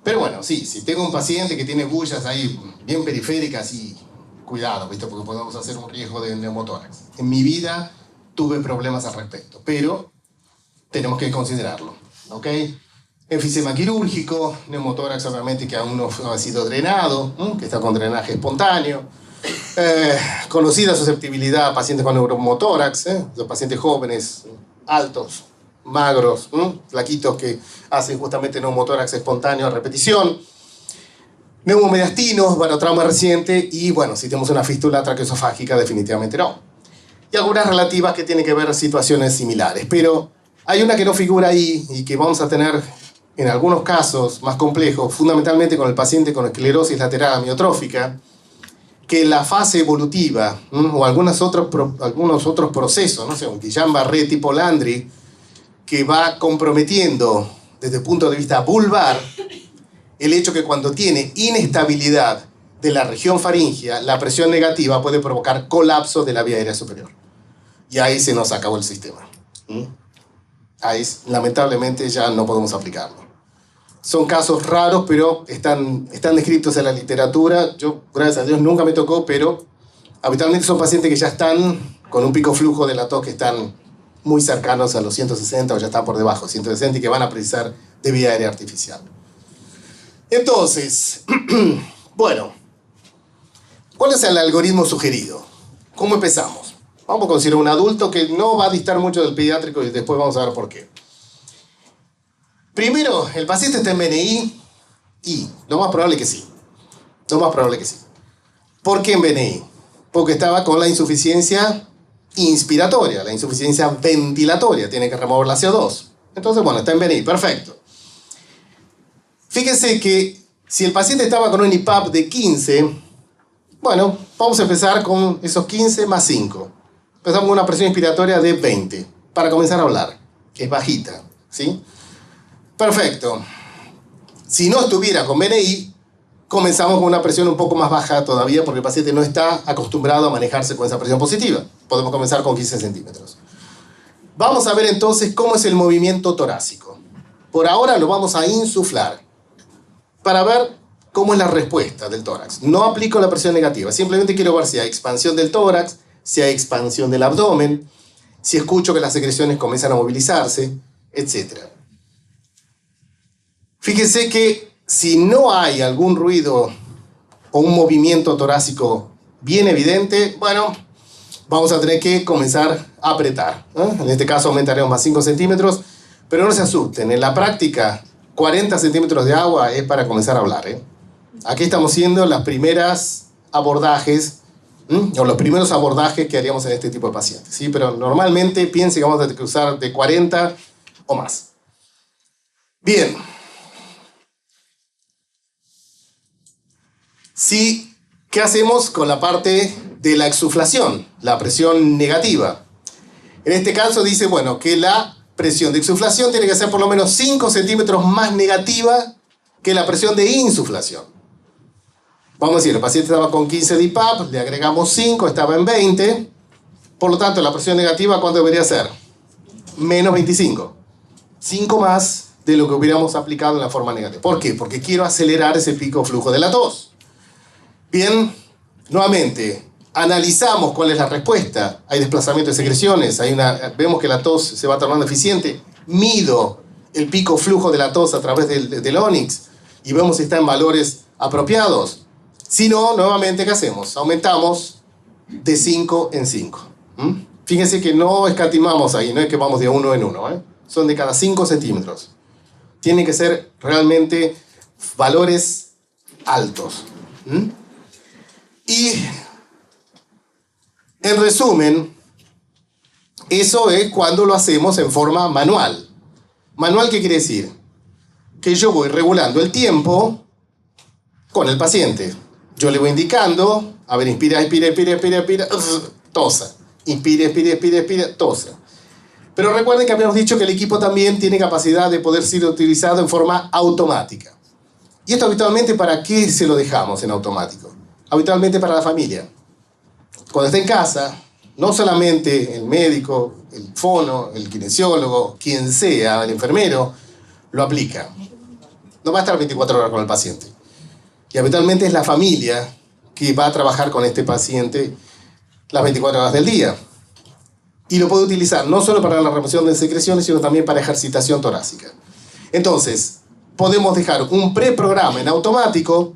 Pero bueno, sí, si tengo un paciente que tiene bullas ahí bien periféricas y cuidado, ¿viste? Porque podemos hacer un riesgo de neumotórax. En mi vida tuve problemas al respecto, pero tenemos que considerarlo, ¿ok? Enfisema quirúrgico, neumotórax obviamente que aún no ha sido drenado, que está con drenaje espontáneo, Conocida susceptibilidad a pacientes con neuromotórax, los pacientes jóvenes, altos, magros, flaquitos que hacen justamente neumotórax espontáneo a repetición. Neumomediastinos, bueno, trauma reciente y, bueno, si tenemos una fístula traqueosofágica, definitivamente no. Y algunas relativas que tienen que ver situaciones similares. Pero hay una que no figura ahí y que vamos a tener en algunos casos más complejos, fundamentalmente con el paciente con esclerosis lateral amiotrófica, que la fase evolutiva o algunos otros procesos, no sé, un Guillain-Barré tipo Landry, que va comprometiendo desde el punto de vista vulvar el hecho que cuando tiene inestabilidad de la región faríngea, la presión negativa puede provocar colapso de la vía aérea superior. Y ahí se nos acabó el sistema. Ahí, lamentablemente, ya no podemos aplicarlo. Son casos raros, pero están descritos en la literatura. Yo, gracias a Dios, nunca me tocó, pero habitualmente son pacientes que ya están con un pico flujo de la tos que están muy cercanos a los 160 o ya están por debajo de 160 y que van a precisar de vía aérea artificial. Entonces, bueno, ¿cuál es el algoritmo sugerido? ¿Cómo empezamos? Vamos a considerar un adulto que no va a distar mucho del pediátrico y después vamos a ver por qué. Primero, el paciente está en BNI y lo más probable que sí. Lo más probable que sí. ¿Por qué en BNI? Porque estaba con la insuficiencia inspiratoria, la insuficiencia ventilatoria, tiene que remover la CO2. Entonces, bueno, está en BNI, perfecto. Fíjense que si el paciente estaba con un IPAP de 15, bueno, vamos a empezar con esos 15 más 5. Empezamos con una presión inspiratoria de 20, para comenzar a hablar, que es bajita, ¿sí? Perfecto. Si no estuviera con BNI, comenzamos con una presión un poco más baja todavía porque el paciente no está acostumbrado a manejarse con esa presión positiva. Podemos comenzar con 15 centímetros. Vamos a ver entonces cómo es el movimiento torácico. Por ahora lo vamos a insuflar para ver cómo es la respuesta del tórax. No aplico la presión negativa, simplemente quiero ver si hay expansión del tórax, si hay expansión del abdomen, si escucho que las secreciones comienzan a movilizarse, etc. Fíjense que si no hay algún ruido o un movimiento torácico bien evidente, bueno, vamos a tener que comenzar a apretar. En este caso aumentaremos más 5 centímetros, pero no se asusten, en la práctica 40 centímetros de agua es para comenzar a hablar. Aquí estamos haciendo las primeras abordajes, o los primeros abordajes que haríamos en este tipo de pacientes, ¿sí? Pero normalmente piensen que vamos a tener que usar de 40 o más. Bien. Sí, ¿qué hacemos con la parte de la exsuflación? La presión negativa. En este caso dice, bueno, que la presión de exsuflación tiene que ser por lo menos 5 centímetros más negativa que la presión de insuflación. Vamos a decir, el paciente estaba con 15 de IPAP, le agregamos 5, estaba en 20. Por lo tanto, la presión negativa, ¿cuánto debería ser? Menos 25. 5 más de lo que hubiéramos aplicado en la forma negativa. ¿Por qué? Porque quiero acelerar ese pico flujo de la tos. Bien, nuevamente, analizamos cuál es la respuesta. Hay desplazamiento de secreciones, vemos que la tos se va tornando eficiente. Mido el pico flujo de la tos a través del Onyx y vemos si está en valores apropiados. Si no, nuevamente, ¿qué hacemos? Aumentamos de 5 en 5. Fíjense que no escatimamos ahí, no es que vamos de 1 en 1. Son de cada 5 centímetros. Tienen que ser realmente valores altos. Y en resumen, eso es cuando lo hacemos en forma manual. ¿Manual qué quiere decir? Que yo voy regulando el tiempo con el paciente. Yo le voy indicando, a ver, inspira, expira, expira, expira, expira, tosa. Inspira, expira, expira, expira, tosa. Pero recuerden que habíamos dicho que el equipo también tiene capacidad de poder ser utilizado en forma automática. ¿Y esto habitualmente para qué se lo dejamos en automático? Habitualmente para la familia. Cuando está en casa, no solamente el médico, el fono, el kinesiólogo, quien sea, el enfermero, lo aplica. No va a estar 24 horas con el paciente. Y habitualmente es la familia que va a trabajar con este paciente las 24 horas del día. Y lo puede utilizar no solo para la remoción de secreciones, sino también para ejercitación torácica. Entonces, podemos dejar un preprograma en automático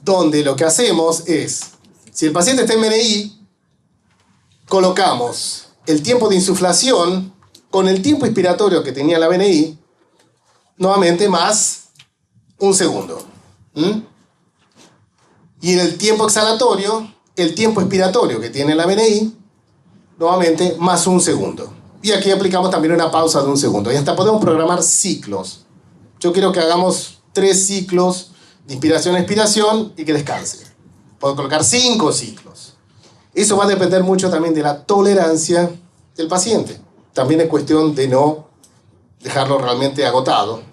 donde lo que hacemos es Si el paciente está en BNI, colocamos el tiempo de insuflación con el tiempo expiratorio que tenía la BNI, nuevamente más un segundo. Y en el tiempo exhalatorio, el tiempo expiratorio que tiene la BNI, nuevamente más un segundo. Y aquí aplicamos también una pausa de un segundo. Y hasta podemos programar ciclos. Yo quiero que hagamos 3 ciclos de inspiración-expiración y que descanse. Puedo colocar 5 ciclos. Eso va a depender mucho también de la tolerancia del paciente. También es cuestión de no dejarlo realmente agotado,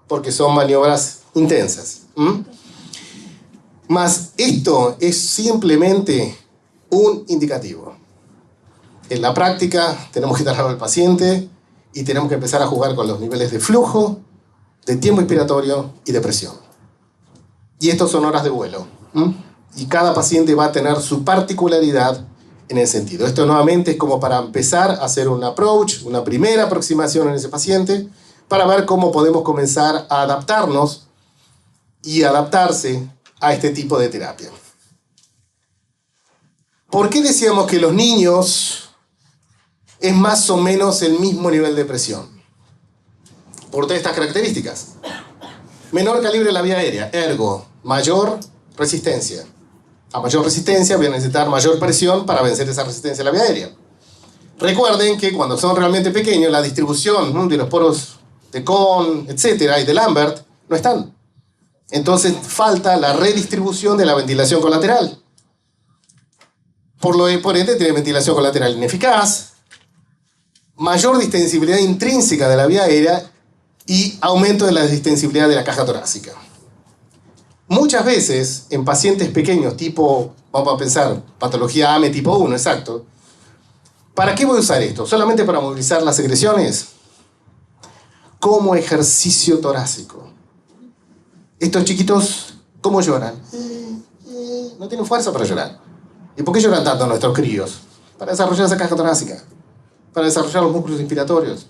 porque son maniobras intensas. Mas esto es simplemente un indicativo. En la práctica tenemos que trabajar al paciente y tenemos que empezar a jugar con los niveles de flujo, de tiempo expiratorio y de presión. Y estos son horas de vuelo. Y cada paciente va a tener su particularidad en ese sentido. Esto nuevamente es como para empezar a hacer un approach, una primera aproximación en ese paciente, para ver cómo podemos comenzar a adaptarnos y adaptarse a este tipo de terapia. ¿Por qué decíamos que los niños es más o menos el mismo nivel de presión? Por todas estas características. Menor calibre de la vía aérea, ergo, mayor resistencia. A mayor resistencia voy a necesitar mayor presión para vencer esa resistencia de la vía aérea. Recuerden que cuando son realmente pequeños, la distribución de los poros de Kohn, etcétera, y de Lambert no están. Entonces falta la redistribución de la ventilación colateral. Por ende, tiene ventilación colateral ineficaz, mayor distensibilidad intrínseca de la vía aérea y aumento de la distensibilidad de la caja torácica. Muchas veces, en pacientes pequeños, tipo, vamos a pensar, patología AME tipo 1, exacto, ¿para qué voy a usar esto? ¿Solamente para movilizar las secreciones? Como ejercicio torácico. Estos chiquitos, ¿cómo lloran? No tienen fuerza para llorar. ¿Y por qué lloran tanto nuestros críos? Para desarrollar esa caja torácica, para desarrollar los músculos inspiratorios.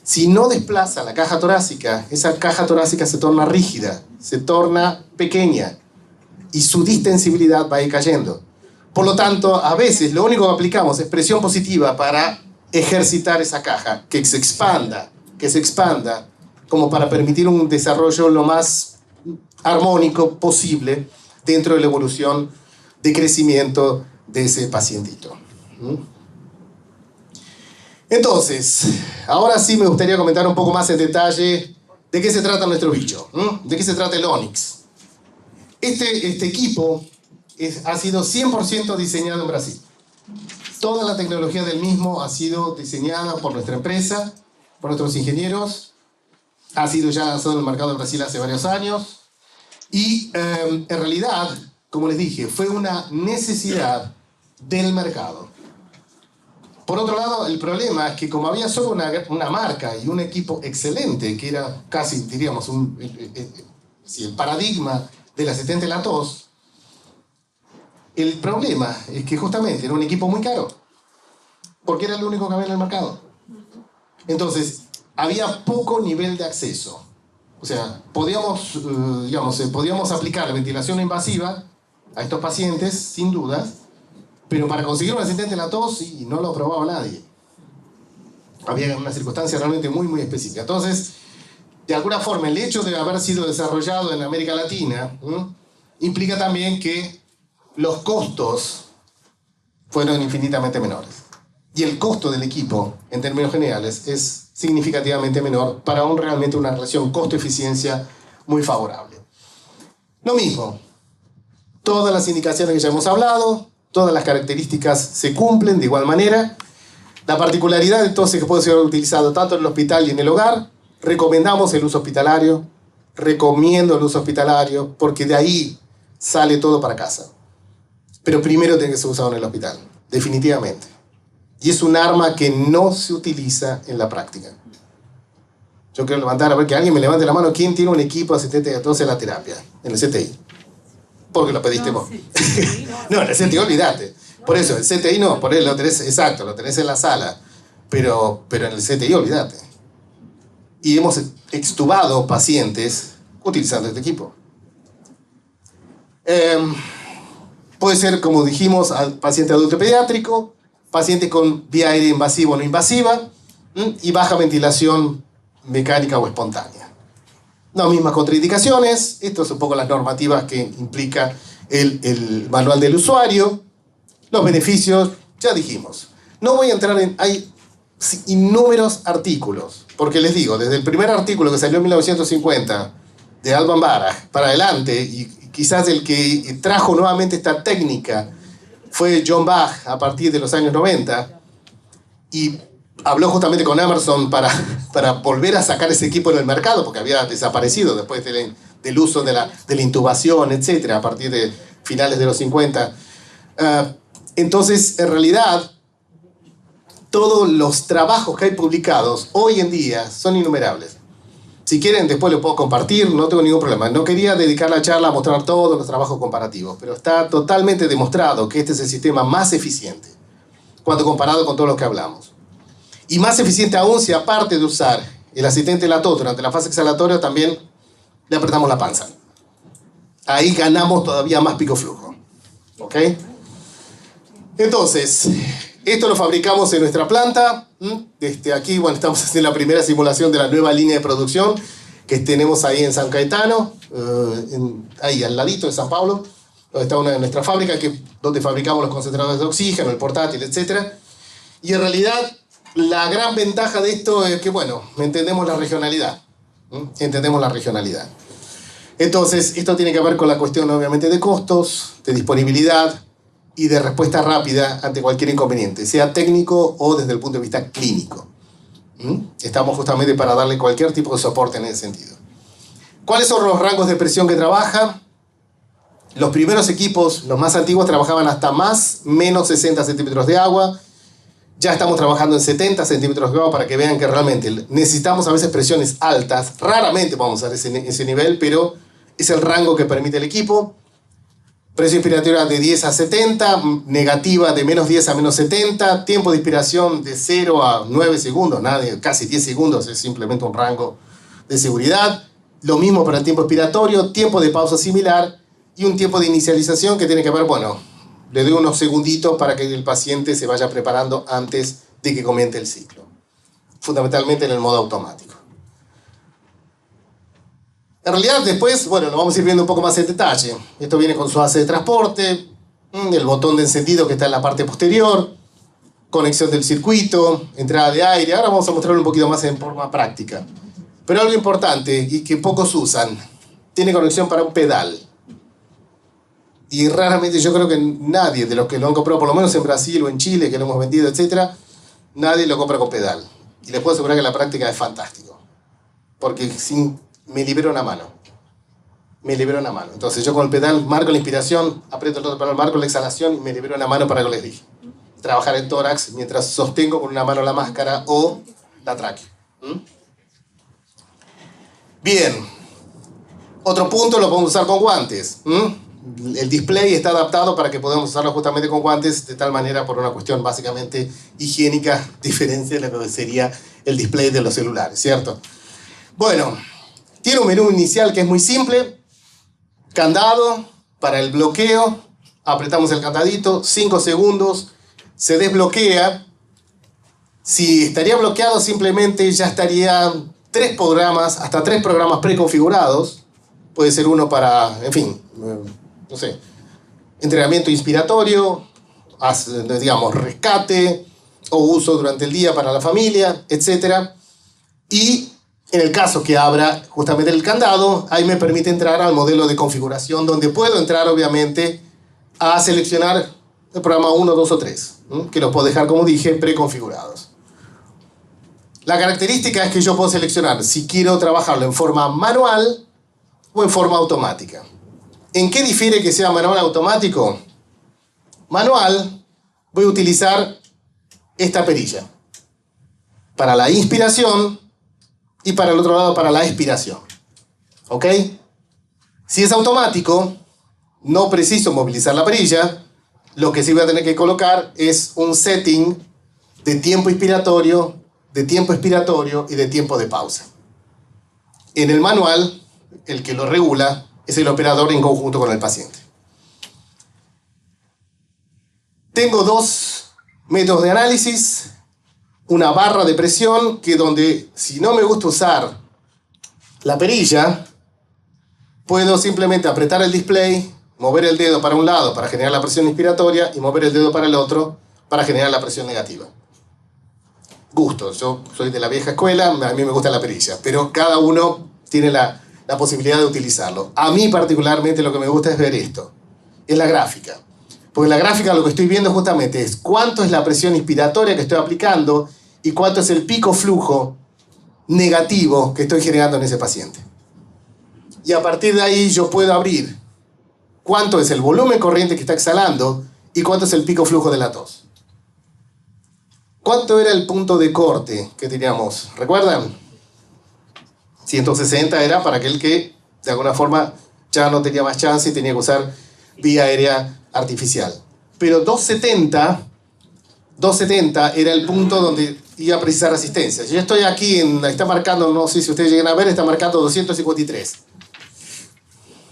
Si no desplaza la caja torácica, esa caja torácica se torna rígida, se torna pequeña y su distensibilidad va a ir cayendo. Por lo tanto, a veces lo único que aplicamos es presión positiva para ejercitar esa caja, que se expanda, como para permitir un desarrollo lo más armónico posible dentro de la evolución de crecimiento de ese pacientito. Entonces, ahora sí me gustaría comentar un poco más en detalle de qué se trata nuestro bicho, de qué se trata el Onyx. Este equipo ha sido 100% diseñado en Brasil. Toda la tecnología del mismo ha sido diseñada por nuestra empresa, por nuestros ingenieros. Ha sido ya lanzado en el mercado de Brasil hace varios años. Y en realidad, como les dije, fue una necesidad del mercado. Por otro lado, el problema es que como había solo una marca y un equipo excelente, que era casi, diríamos, el paradigma del asistente a la tos, el problema es que justamente era un equipo muy caro, porque era el único que había en el mercado. Entonces, había poco nivel de acceso. O sea, podíamos aplicar ventilación invasiva a estos pacientes, sin dudas, pero para conseguir un asistente a la tos, sí, no lo probaba nadie. Había una circunstancia realmente muy, muy específica. Entonces, de alguna forma, el hecho de haber sido desarrollado en América Latina implica también que los costos fueron infinitamente menores. Y el costo del equipo, en términos generales, es significativamente menor para realmente una relación costo-eficiencia muy favorable. Lo mismo, todas las indicaciones que ya hemos hablado, todas las características se cumplen de igual manera. La particularidad entonces que puede ser utilizado tanto en el hospital y en el hogar, recomendamos el uso hospitalario, recomiendo el uso hospitalario, porque de ahí sale todo para casa. Pero primero tiene que ser usado en el hospital, definitivamente. Y es un arma que no se utiliza en la práctica. Yo quiero levantar, a ver que alguien me levante la mano, ¿quién tiene un equipo asistente de tos en la terapia, en el CTI? Porque lo pediste vos. Sí. No, en el CTI olvídate. Por eso, el CTI no, por él lo tenés, exacto, lo tenés en la sala. Pero en el CTI olvídate. Y hemos extubado pacientes utilizando este equipo. Puede ser, como dijimos, paciente adulto pediátrico, paciente con vía aérea invasiva o no invasiva, y baja ventilación mecánica o espontánea. Las mismas contraindicaciones, estas son un poco las normativas que implica el manual del usuario. Los beneficios, ya dijimos. No voy a entrar en... Hay innúmeros artículos, porque les digo, desde el primer artículo que salió en 1950 de Alban Baraj para adelante, y quizás el que trajo nuevamente esta técnica fue John Bach a partir de los años 90, y habló justamente con Emerson para volver a sacar ese equipo en el mercado, porque había desaparecido después del uso de la intubación, etc., a partir de finales de los 50. Entonces, en realidad, todos los trabajos que hay publicados hoy en día son innumerables. Si quieren, después lo puedo compartir, no tengo ningún problema. No quería dedicar la charla a mostrar todos los trabajos comparativos, pero está totalmente demostrado que este es el sistema más eficiente cuando comparado con todos los que hablamos. Y más eficiente aún si, aparte de usar el asistente LATOT durante la fase exhalatoria, también le apretamos la panza. Ahí ganamos todavía más pico flujo. ¿Ok? Entonces, esto lo fabricamos en nuestra planta. Aquí, bueno, estamos haciendo la primera simulación de la nueva línea de producción que tenemos ahí en San Cayetano, ahí al ladito de San Pablo, donde está una de nuestras fábricas, donde fabricamos los concentradores de oxígeno, el portátil, etc. Y en realidad, la gran ventaja de esto es que, bueno, entendemos la regionalidad. Entendemos la regionalidad. Entonces, esto tiene que ver con la cuestión, obviamente, de costos, de disponibilidad y de respuesta rápida ante cualquier inconveniente, sea técnico o desde el punto de vista clínico. Estamos justamente para darle cualquier tipo de soporte en ese sentido. ¿Cuáles son los rangos de presión que trabaja? Los primeros equipos, los más antiguos, trabajaban hasta menos 60 centímetros de agua. Ya estamos trabajando en 70 centímetros de agua para que vean que realmente necesitamos a veces presiones altas. Raramente vamos a usar ese nivel, pero es el rango que permite el equipo. Presión inspiratoria de 10 a 70, negativa de menos 10 a menos 70, tiempo de inspiración de 0 a 9 segundos, casi 10 segundos, es simplemente un rango de seguridad. Lo mismo para el tiempo expiratorio, tiempo de pausa similar y un tiempo de inicialización que tiene que ver, bueno, le doy unos segunditos para que el paciente se vaya preparando antes de que comience el ciclo, fundamentalmente en el modo automático. En realidad después, bueno, lo vamos a ir viendo un poco más en detalle. Esto viene con su base de transporte, el botón de encendido que está en la parte posterior, conexión del circuito, entrada de aire. Ahora vamos a mostrarlo un poquito más en forma práctica. Pero algo importante y que pocos usan, tiene conexión para un pedal. Y raramente, yo creo que nadie de los que lo han comprado, por lo menos en Brasil o en Chile, que lo hemos vendido, etc., nadie lo compra con pedal. Y les puedo asegurar que la práctica es fantástico. Porque me libero una mano. Me libero una mano. Entonces yo con el pedal marco la inspiración, aprieto el otro pedal, marco la exhalación y me libero una mano para que les dije. Trabajar el tórax mientras sostengo con una mano la máscara o la tráquea. Bien. Otro punto lo podemos usar con guantes. El display está adaptado para que podamos usarlo justamente con guantes, de tal manera por una cuestión básicamente higiénica, diferencia de lo que sería el display de los celulares, ¿cierto? Bueno, tiene un menú inicial que es muy simple, candado para el bloqueo, apretamos el candadito, 5 segundos, se desbloquea. Si estaría bloqueado, simplemente ya estarían hasta 3 programas preconfigurados. Puede ser uno para, en fin, no sé, entrenamiento inspiratorio, digamos, rescate o uso durante el día para la familia, etc. Y en el caso que abra justamente el candado, ahí me permite entrar al modelo de configuración, donde puedo entrar, obviamente, a seleccionar el programa 1, 2 o 3, que los puedo dejar, como dije, preconfigurados. La característica es que yo puedo seleccionar si quiero trabajarlo en forma manual o en forma automática. ¿En qué difiere que sea manual o automático? Manual, voy a utilizar esta perilla para la inspiración y para el otro lado para la expiración. ¿Ok? Si es automático, no preciso movilizar la perilla. Lo que sí voy a tener que colocar es un setting de tiempo inspiratorio, de tiempo expiratorio y de tiempo de pausa. En el manual, el que lo regula es el operador en conjunto con el paciente. Tengo dos métodos de análisis. Una barra de presión, que donde si no me gusta usar la perilla, puedo simplemente apretar el display, mover el dedo para un lado para generar la presión inspiratoria y mover el dedo para el otro para generar la presión negativa. Gustos, yo soy de la vieja escuela, a mí me gusta la perilla, pero cada uno tiene la posibilidad de utilizarlo. A mí particularmente lo que me gusta es ver esto, es la gráfica. Porque la gráfica lo que estoy viendo justamente es cuánto es la presión inspiratoria que estoy aplicando y cuánto es el pico flujo negativo que estoy generando en ese paciente. Y a partir de ahí yo puedo abrir cuánto es el volumen corriente que está exhalando y cuánto es el pico flujo de la tos. ¿Cuánto era el punto de corte que teníamos? ¿Recuerdan? 160 era para aquel que de alguna forma ya no tenía más chance y tenía que usar vía aérea artificial. Pero 270 era el punto donde iba a precisar resistencia. Yo estoy aquí, está marcando, no sé si ustedes llegan a ver, está marcando 253.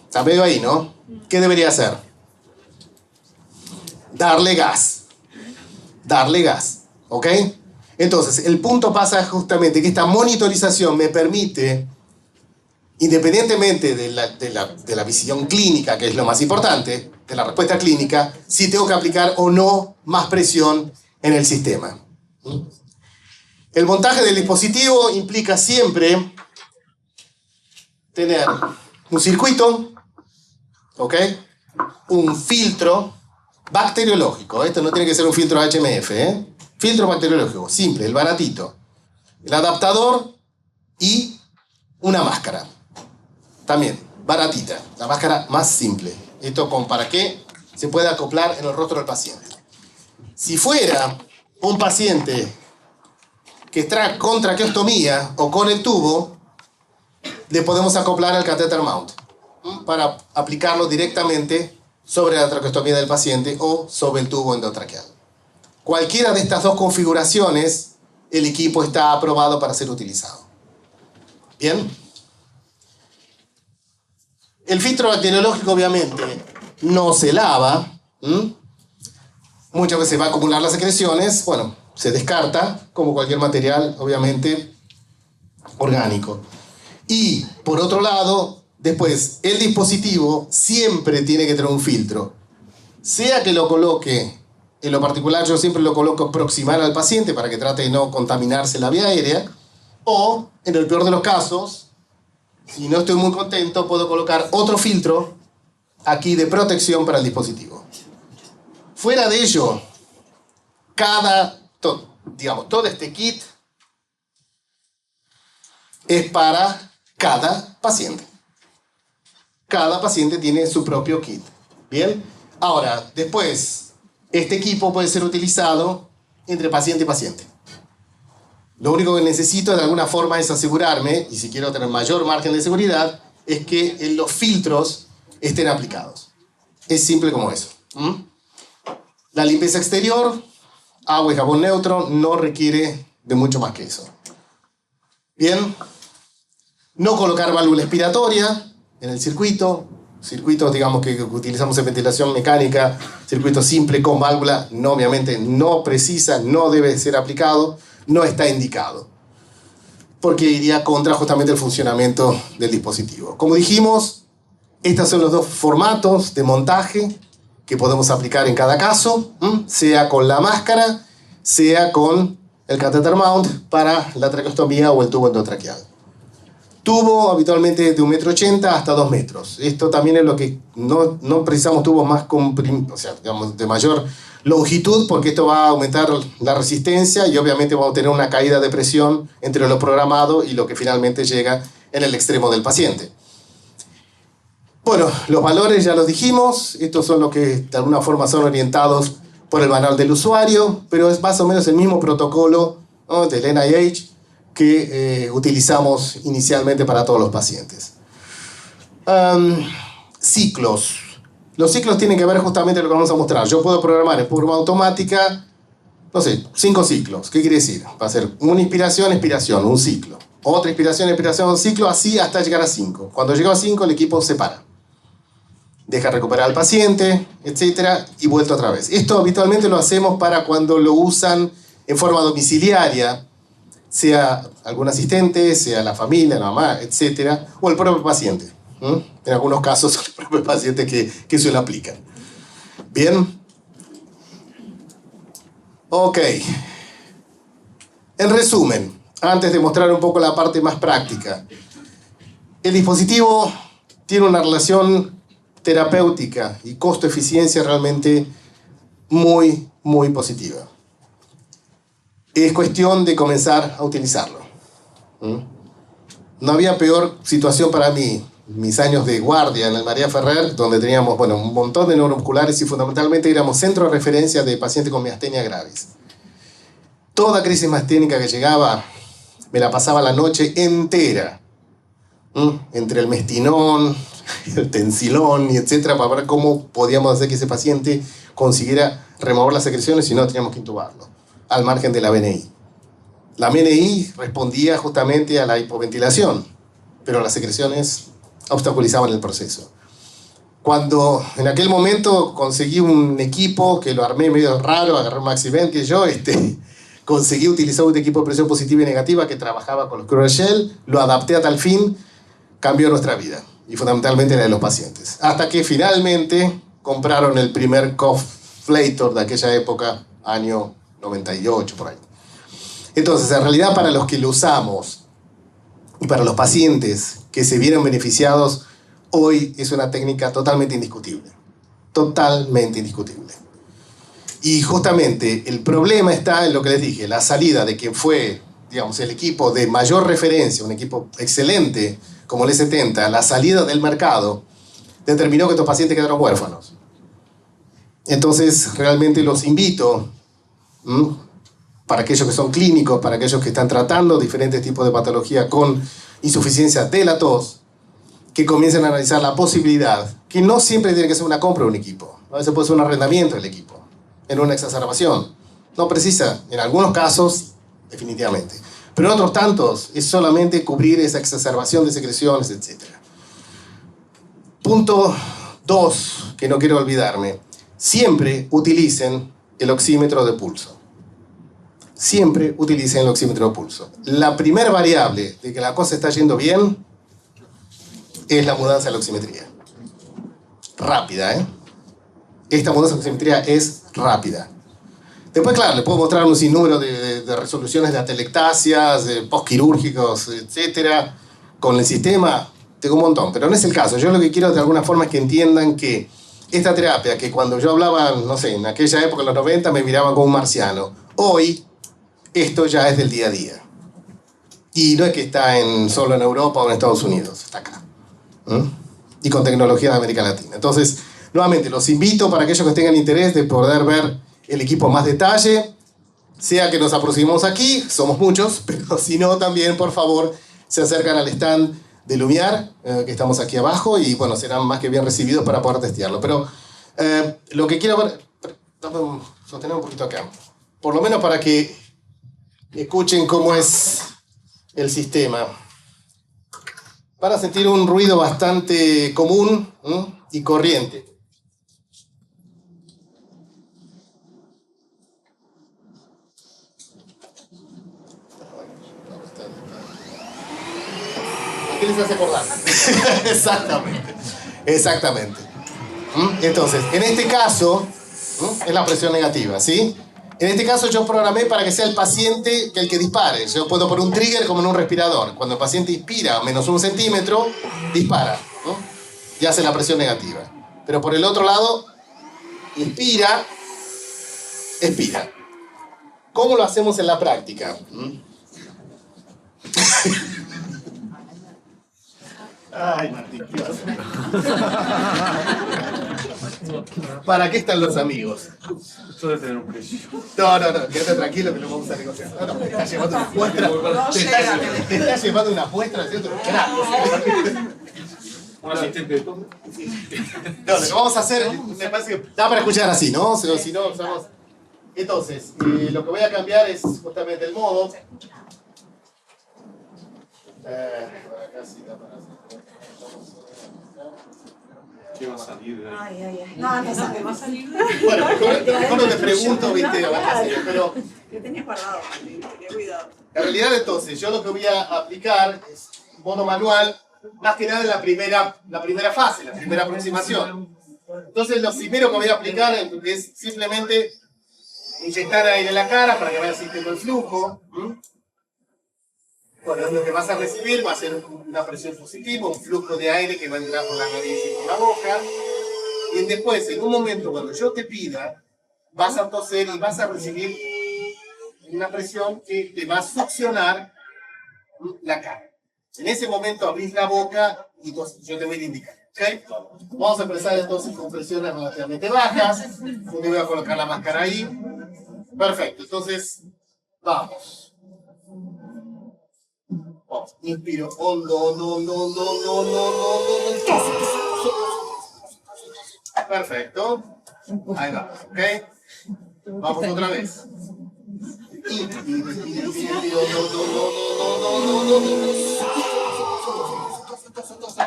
Está medio ahí, ¿no? ¿Qué debería hacer? Darle gas. Darle gas. ¿Ok? Entonces, el punto pasa justamente que esta monitorización me permite, independientemente de la visión clínica, que es lo más importante, de la respuesta clínica, si tengo que aplicar o no más presión en el sistema. El montaje del dispositivo implica siempre tener un circuito, ¿ok? Un filtro bacteriológico. Esto no tiene que ser un filtro HMF, ¿eh? Filtro bacteriológico, simple, el baratito. El adaptador y una máscara. También, baratita. La máscara más simple. Esto para que se pueda acoplar en el rostro del paciente. Si fuera un paciente que está con traqueostomía o con el tubo, le podemos acoplar el catheter mount para aplicarlo directamente sobre la traqueostomía del paciente o sobre el tubo endotraqueal. Cualquiera de estas dos configuraciones, el equipo está aprobado para ser utilizado. ¿Bien? El filtro bacteriológico obviamente no se lava. Muchas veces va a acumular las secreciones. Bueno, se descarta como cualquier material, obviamente, orgánico. Y, por otro lado, después, el dispositivo siempre tiene que tener un filtro. Sea que lo coloque, en lo particular yo siempre lo coloco proximal al paciente para que trate de no contaminarse la vía aérea, o, en el peor de los casos, si no estoy muy contento, puedo colocar otro filtro aquí de protección para el dispositivo. Fuera de ello, todo este kit es para cada paciente. Cada paciente tiene su propio kit. ¿Bien? Ahora, después, este equipo puede ser utilizado entre paciente y paciente. Lo único que necesito de alguna forma es asegurarme, y si quiero tener mayor margen de seguridad, es que los filtros estén aplicados. Es simple como eso. La limpieza exterior, agua y jabón neutro, no requiere de mucho más que eso. Bien. No colocar válvula expiratoria en el circuito. Circuitos, digamos, que utilizamos en ventilación mecánica, circuito simple con válvula, no, obviamente no precisa, no debe ser aplicado, no está indicado, porque iría contra justamente el funcionamiento del dispositivo. Como dijimos, estos son los dos formatos de montaje que podemos aplicar en cada caso, sea con la máscara, sea con el catheter mount para la traqueostomía o el tubo endotraqueal. Tubo habitualmente de 1,80 m hasta 2 metros. Esto también es lo que no precisamos tubos más digamos, de mayor longitud, porque esto va a aumentar la resistencia y obviamente vamos a tener una caída de presión entre lo programado y lo que finalmente llega en el extremo del paciente. Bueno, los valores ya los dijimos. Estos son los que de alguna forma son orientados por el manual del usuario, pero es más o menos el mismo protocolo, ¿no?, del NIH que utilizamos inicialmente para todos los pacientes. Ciclos. Los ciclos tienen que ver justamente con lo que vamos a mostrar. Yo puedo programar en forma automática, no sé, 5 ciclos. ¿Qué quiere decir? Va a ser una inspiración, expiración, un ciclo. Otra inspiración, expiración, un ciclo, así hasta llegar a 5. Cuando llego a 5, el equipo se para. deja recuperar al paciente, etcétera, y vuelto otra vez. Esto habitualmente lo hacemos para cuando lo usan en forma domiciliaria, sea algún asistente, sea la familia, la mamá, etcétera, o el propio paciente. En algunos casos, el propio paciente que se lo aplica. Bien. Ok. En resumen, antes de mostrar un poco la parte más práctica, el dispositivo tiene una relación terapéutica y costo-eficiencia realmente muy, muy positiva. Es cuestión de comenzar a utilizarlo. No había peor situación para mí, mis años de guardia en el María Ferrer, donde teníamos un montón de neuromusculares y fundamentalmente éramos centro de referencia de pacientes con miastenia gravis. Toda crisis miasténica que llegaba, me la pasaba la noche entera, entre el mestinón, el tensilón y etcétera, para ver cómo podíamos hacer que ese paciente consiguiera remover las secreciones, si no teníamos que intubarlo, al margen de la BNI. La BNI respondía justamente a la hipoventilación, pero las secreciones obstaculizaban el proceso. Cuando en aquel momento conseguí un equipo que lo armé medio raro, agarré MaxiVent que yo, conseguí utilizar un equipo de presión positiva y negativa que trabajaba con los Cruel Shell, lo adapté a tal fin, cambió nuestra vida, y fundamentalmente la de los pacientes. Hasta que finalmente compraron el primer Coflator de aquella época, año 98, por ahí. Entonces, en realidad, para los que lo usamos y para los pacientes que se vieron beneficiados, hoy es una técnica totalmente indiscutible. Totalmente indiscutible. Y justamente el problema está en lo que les dije, la salida de quien fue, digamos, el equipo de mayor referencia, un equipo excelente como el E70, la salida del mercado determinó que estos pacientes quedaron huérfanos. Entonces, realmente los invito, para aquellos que son clínicos, para aquellos que están tratando diferentes tipos de patología con insuficiencia de la tos, que comiencen a analizar la posibilidad, que no siempre tiene que ser una compra de un equipo, a veces puede ser un arrendamiento del equipo, en una exacerbación. No precisa, en algunos casos, definitivamente. Pero en otros tantos, es solamente cubrir esa exacerbación de secreciones, etc. Punto 2, que no quiero olvidarme. Siempre utilicen el oxímetro de pulso. Siempre utilicen el oxímetro de pulso. La primera variable de que la cosa está yendo bien es la mudanza de la oximetría. Rápida, ¿eh? Esta mudanza de oximetría es rápida. Después, claro, le puedo mostrar un sinnúmero de resoluciones de atelectasias, de postquirúrgicos, etcétera. Con el sistema, tengo un montón, pero no es el caso. Yo lo que quiero de alguna forma es que entiendan que esta terapia, que cuando yo hablaba, no sé, en aquella época, en los 90, me miraban como un marciano. Hoy, esto ya es del día a día. Y no es que está solo en Europa o en Estados Unidos, está acá. Y con tecnología de América Latina. Entonces, nuevamente, los invito para aquellos que tengan interés de poder ver el equipo más detalle, sea que nos aproximemos aquí, somos muchos, pero si no, también, por favor, se acercan al stand de Lumiar, que estamos aquí abajo, y bueno, serán más que bien recibidos para poder testearlo. Pero lo que quiero ver, sostener un poquito acá, por lo menos para que escuchen cómo es el sistema. Van a sentir un ruido bastante común y corriente. ¿Qué les hace acordar? Exactamente. Exactamente. Entonces, en este caso, es la presión negativa, ¿sí? En este caso yo programé para que sea el paciente el que dispare. Yo puedo poner un trigger como en un respirador. Cuando el paciente inspira menos 1 centímetro, dispara, y hace la presión negativa. Pero por el otro lado, inspira, expira. ¿Cómo lo hacemos en la práctica? Ay, Martín, ¿qué vas a hacer? ¿Para qué están los amigos? Eso debe tener un precio. No, quédate tranquilo que lo vamos a negociar. No, me estás llevando una muestra. Te estás llevando una muestra de otro crack. Un asistente de todo. No, lo que vamos a hacer, me parece que da para escuchar así, ¿no? Si no, usamos. Entonces, lo que voy a cambiar es justamente el modo. Acá sí da para hacer. ¿Qué va a salir de ahí? Ay, ay, ay. No, no sabe, va a salir. Bueno, mejor no te pregunto, viste, a ver qué hacer, pero Yo tenía guardado, tenía cuidado. en realidad entonces yo lo que voy a aplicar es modo manual, más que nada en la primera fase, la primera aproximación. Entonces lo primero que voy a aplicar es simplemente inyectar aire en la cara para que vaya sintiendo el flujo. Bueno, lo que vas a recibir va a ser una presión positiva, un flujo de aire que va a entrar por la nariz y por la boca. Y después, en un momento, cuando yo te pida, vas a toser y vas a recibir una presión que te va a succionar la cara. En ese momento abrís la boca y yo te voy a indicar. ¿Okay? Vamos a empezar entonces con presiones relativamente bajas. Yo te voy a colocar la máscara ahí. Perfecto, entonces vamos. Vamos. Inspiro hondo, Perfecto. Ahí va, ¿ok? Vamos otra vez.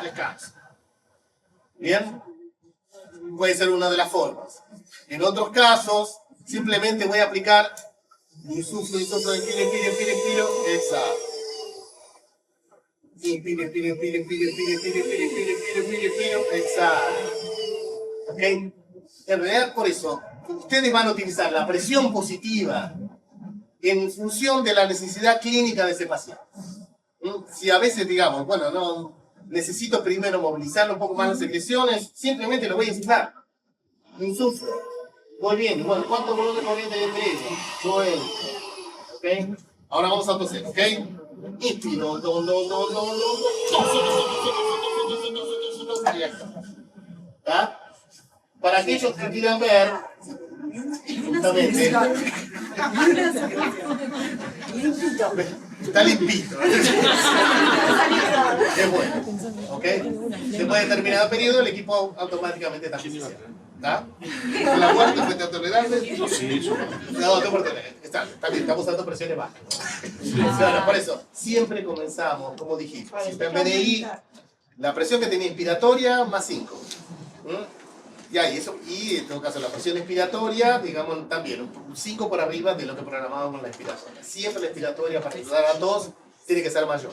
Descansa. Bien. Puede ser una de las formas. En otros casos, simplemente voy a aplicar insuflo, expiro, exhalo. Inspiro, exhalo. ¿Ok? En realidad, por eso, ustedes van a utilizar la presión positiva en función de la necesidad clínica de ese paciente. Si a veces, digamos, bueno, no necesito primero movilizar un poco más las secreciones, simplemente lo voy a insuflar. Insuflo. Muy bien. Bueno, ¿cuánto volumen de corriente hay entre ellos? Bueno. ¿Ok? Ahora vamos a toser, ¿ok? Inspiro. ¿Está? Para aquellos que quieran ver, justamente, está limpito. Es bueno. ¿Ok? Después de determinado periodo, el equipo automáticamente está oficial. ¿Está? ¿Con la puerta frente a tolerable? Sí, eso. No, no por tolerable. Está bien, estamos dando presiones bajas. Claro, por eso, siempre comenzamos, como dijimos, si está en BDI, la presión que tenía inspiratoria más 5. Y en todo caso la presión expiratoria, digamos, también un 5 por arriba de lo que programábamos en la expiratoria. Siempre la expiratoria para ayudar a tos tiene que ser mayor.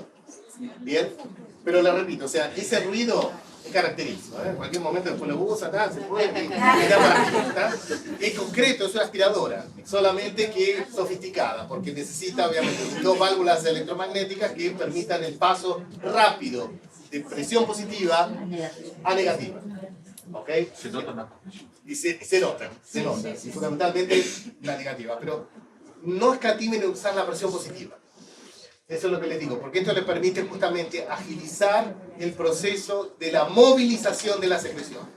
Bien, pero le repito, o sea, ese ruido es característico. En cualquier momento después lo usa, se puede, es concreto, es una aspiradora, solamente que sofisticada, porque necesita obviamente dos válvulas electromagnéticas que permitan el paso rápido de presión positiva a negativa. ¿Ok? Se nota más. Y se nota, y fundamentalmente la negativa, pero no escatimen en usar la presión positiva. Eso es lo que les digo, porque esto les permite justamente agilizar el proceso de la movilización de las secreciones.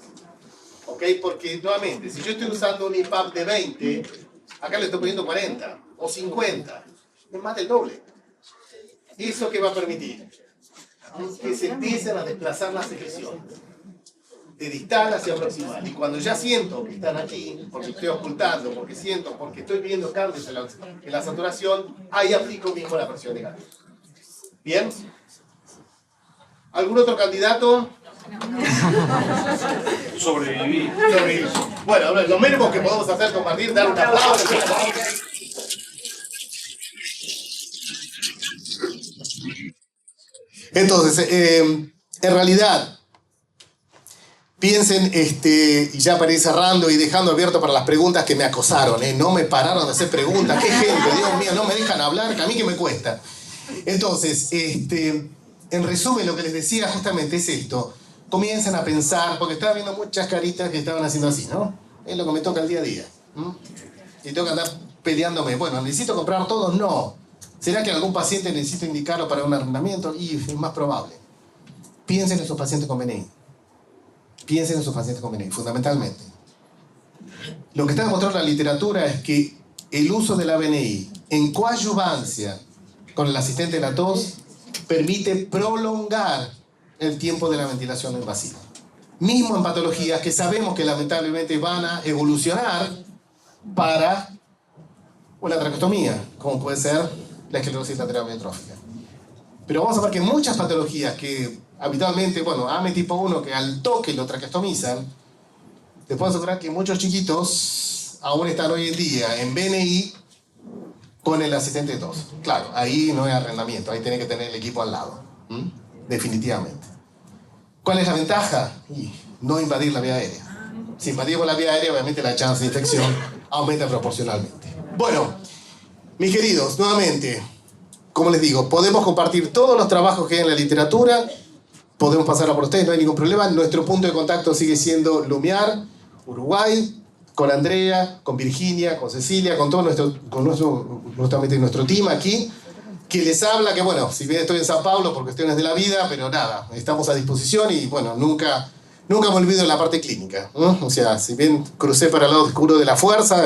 ¿Ok? Porque nuevamente, si yo estoy usando un IPAP de 20, acá le estoy poniendo 40 o 50, es más del doble. ¿Eso qué va a permitir? Que se empiecen a desplazar las secreciones de distal hacia proximal. Y cuando ya siento que están aquí, porque estoy ocultando, porque estoy viendo cambios en la saturación, ahí aplico mismo la presión negativa. ¿Bien? ¿Algún otro candidato? Sobreviví. Bueno, lo mínimo que podemos hacer con Martín, dar un aplauso. Entonces, en realidad, piensen, y ya para ir cerrando y dejando abierto para las preguntas que me acosaron, no me pararon de hacer preguntas, qué gente, Dios mío, no me dejan hablar, que a mí que me cuesta. Entonces, en resumen, lo que les decía justamente es esto, comiencen a pensar, porque estaba viendo muchas caritas que estaban haciendo así, ¿no? Es lo que me toca el día a día. Y tengo que andar peleándome, bueno, ¿necesito comprar todos? No. ¿Será que algún paciente necesita indicarlo para un arrendamiento? Y es más probable. Piensen en sus pacientes con BNI. Piensen en sus pacientes con BNI, fundamentalmente. Lo que está demostrando la literatura es que el uso de la BNI en coadyuvancia con el asistente de la tos permite prolongar el tiempo de la ventilación no invasiva. Mismo en patologías que sabemos que lamentablemente van a evolucionar para una tracostomía, como puede ser la esclerosis lateral amiotrófica. Pero vamos a ver que muchas patologías que habitualmente, bueno, AME tipo 1, que al toque lo traqueostomizan, te puedo asegurar que muchos chiquitos aún están hoy en día en BNI con el asistente de tos. Claro, ahí no hay arrendamiento, ahí tiene que tener el equipo al lado. Definitivamente. ¿Cuál es la ventaja? No invadir la vía aérea. Si invadimos la vía aérea, obviamente la chance de infección aumenta proporcionalmente. Bueno, mis queridos, nuevamente, como les digo, podemos compartir todos los trabajos que hay en la literatura, podemos pasarlo por ustedes, no hay ningún problema. Nuestro punto de contacto sigue siendo Lumiar, Uruguay, con Andrea, con Virginia, con Cecilia, con todo nuestro team aquí, que les habla, que bueno, si bien estoy en Sao Paulo por cuestiones de la vida, pero nada, estamos a disposición y bueno, nunca me olvido de la parte clínica, ¿no? O sea, si bien crucé para el lado oscuro de la fuerza,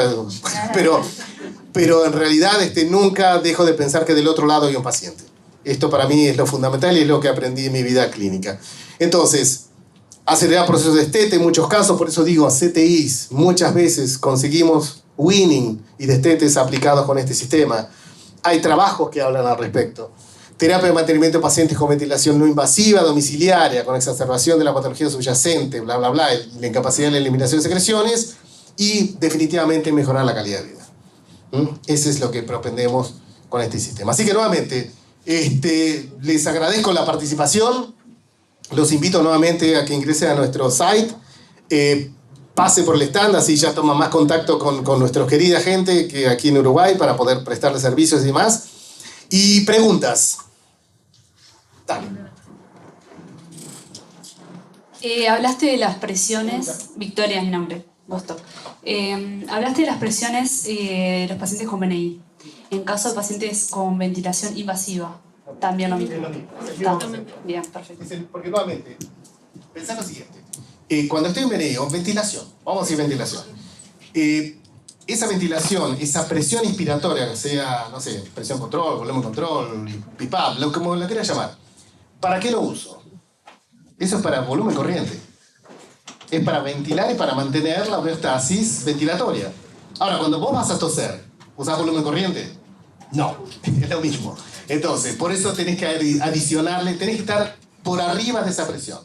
pero en realidad nunca dejo de pensar que del otro lado hay un paciente. Esto para mí es lo fundamental y es lo que aprendí en mi vida clínica. Entonces, acelerar procesos de estete en muchos casos, por eso digo, CTIs, muchas veces conseguimos winning y destetes aplicados con este sistema. Hay trabajos que hablan al respecto. Terapia de mantenimiento de pacientes con ventilación no invasiva, domiciliaria, con exacerbación de la patología subyacente, bla, bla, bla, la incapacidad de la eliminación de secreciones y definitivamente mejorar la calidad de vida. Ese es lo que propendemos con este sistema. Así que nuevamente, les agradezco la participación. Los invito nuevamente a que ingresen a nuestro site, pase por el stand, así ya toman más contacto con nuestra querida gente que aquí en Uruguay para poder prestarles servicios y demás. Y preguntas. Dale. Hablaste de las presiones, Victoria es mi nombre, gusto. Hablaste de las presiones de los pacientes con BNI. En caso de pacientes con ventilación invasiva, también lo mismo. Bien, perfecto. Porque nuevamente, pensá lo siguiente. Cuando estoy en BNI, o ventilación, vamos a decir ventilación, esa ventilación, esa presión inspiratoria, que sea, no sé, presión control, volumen control, PIPAP, como lo quieras llamar, ¿para qué lo uso? Eso es para volumen corriente. Es para ventilar y para mantener la homeostasis ventilatoria. Ahora, cuando vos vas a toser, ¿usás volumen corriente? No, es lo mismo. Entonces, por eso tenés que adicionarle, tenés que estar por arriba de esa presión.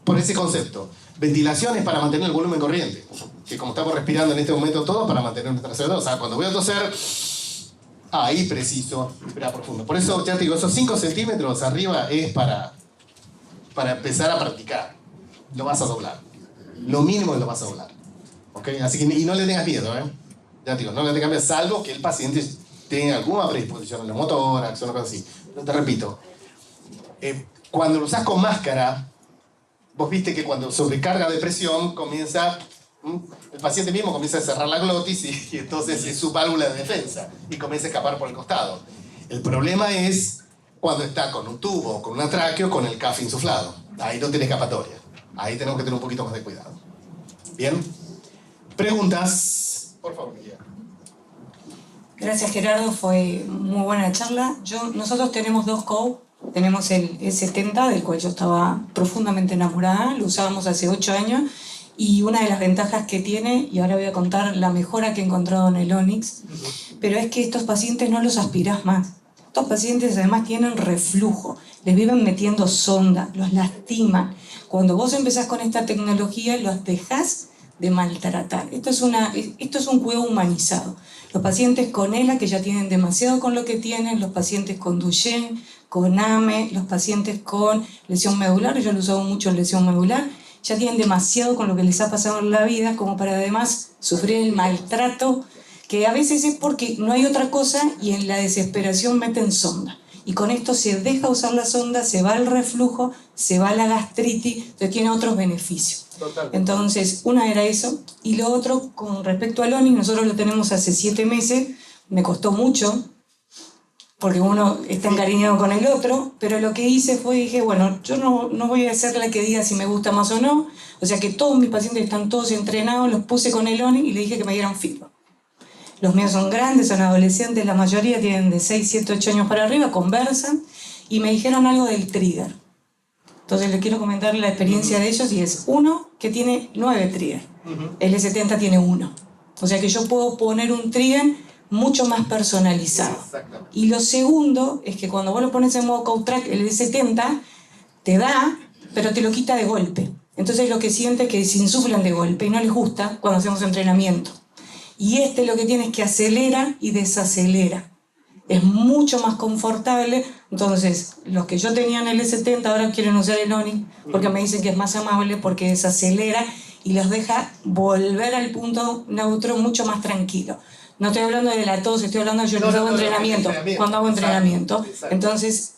Por ese concepto. Ventilación es para mantener el volumen corriente. Que como estamos respirando en este momento todo, para mantener nuestra CO2. O sea, cuando voy a toser, ahí preciso, respirar profundo. Por eso, ya te digo, esos 5 centímetros arriba es para empezar a practicar. Lo vas a doblar. Lo mínimo lo vas a doblar. ¿Ok? Así que, y no le tengas miedo, ¿eh? Ya te digo, no le tengas miedo, salvo que el paciente tenga alguna predisposición en los motórax o una cosa así. Pero te repito, cuando lo usas con máscara, vos viste que cuando sobrecarga de presión comienza, el paciente mismo comienza a cerrar la glotis y entonces es su válvula de defensa y comienza a escapar por el costado. El problema es cuando está con un tubo, con una tráqueo, con el CAF insuflado. Ahí no tiene escapatoria. Ahí tenemos que tener un poquito más de cuidado. ¿Bien? ¿Preguntas? Por favor, Guillermo. Gracias, Gerardo, fue muy buena la charla. Nosotros tenemos 2 COU, tenemos el E70, del cual yo estaba profundamente enamorada, lo usábamos hace 8 años, y una de las ventajas que tiene, y ahora voy a contar la mejora que he encontrado en el Onyx, pero es que estos pacientes no los aspirás más. Estos pacientes además tienen reflujo, les viven metiendo sonda, los lastiman. Cuando vos empezás con esta tecnología, los dejás de maltratar. Esto es un cuidado humanizado. Los pacientes con ELA, que ya tienen demasiado con lo que tienen, los pacientes con Duchenne, con AME, los pacientes con lesión medular, yo lo he usado mucho en lesión medular, ya tienen demasiado con lo que les ha pasado en la vida como para además sufrir el maltrato, que a veces es porque no hay otra cosa y en la desesperación meten sonda. Y con esto se deja usar la sonda, se va el reflujo, se va la gastritis, entonces tiene otros beneficios. Total. Entonces, una era eso. Y lo otro, con respecto al Onyx, nosotros lo tenemos hace 7 meses, me costó mucho, porque uno está encariñado con el otro, pero lo que hice fue, dije, bueno, yo no voy a ser la que diga si me gusta más o no, o sea que todos mis pacientes están todos entrenados, los puse con el Onyx y le dije que me dieran feedback. Los míos son grandes, son adolescentes, la mayoría tienen de 6, 7, 8 años para arriba, conversan, y me dijeron algo del trigger. Entonces les quiero comentar la experiencia de ellos, y es uno que tiene 9 triggers, el E70 tiene 1. O sea que yo puedo poner un trigger mucho más personalizado. Y lo segundo es que cuando vos lo pones en modo COUTRACK, el E70 te da, pero te lo quita de golpe. Entonces lo que siente es que se insuflan de golpe y no les gusta cuando hacemos entrenamiento. Y lo que tiene es que acelera y desacelera. Es mucho más confortable. Entonces, los que yo tenía en el E70 ahora quieren usar el ONI porque me dicen que es más amable, porque desacelera y los deja volver al punto neutro mucho más tranquilo. No estoy hablando de la tos, estoy hablando de yo hago entrenamiento. Cuando hago entrenamiento. Entonces,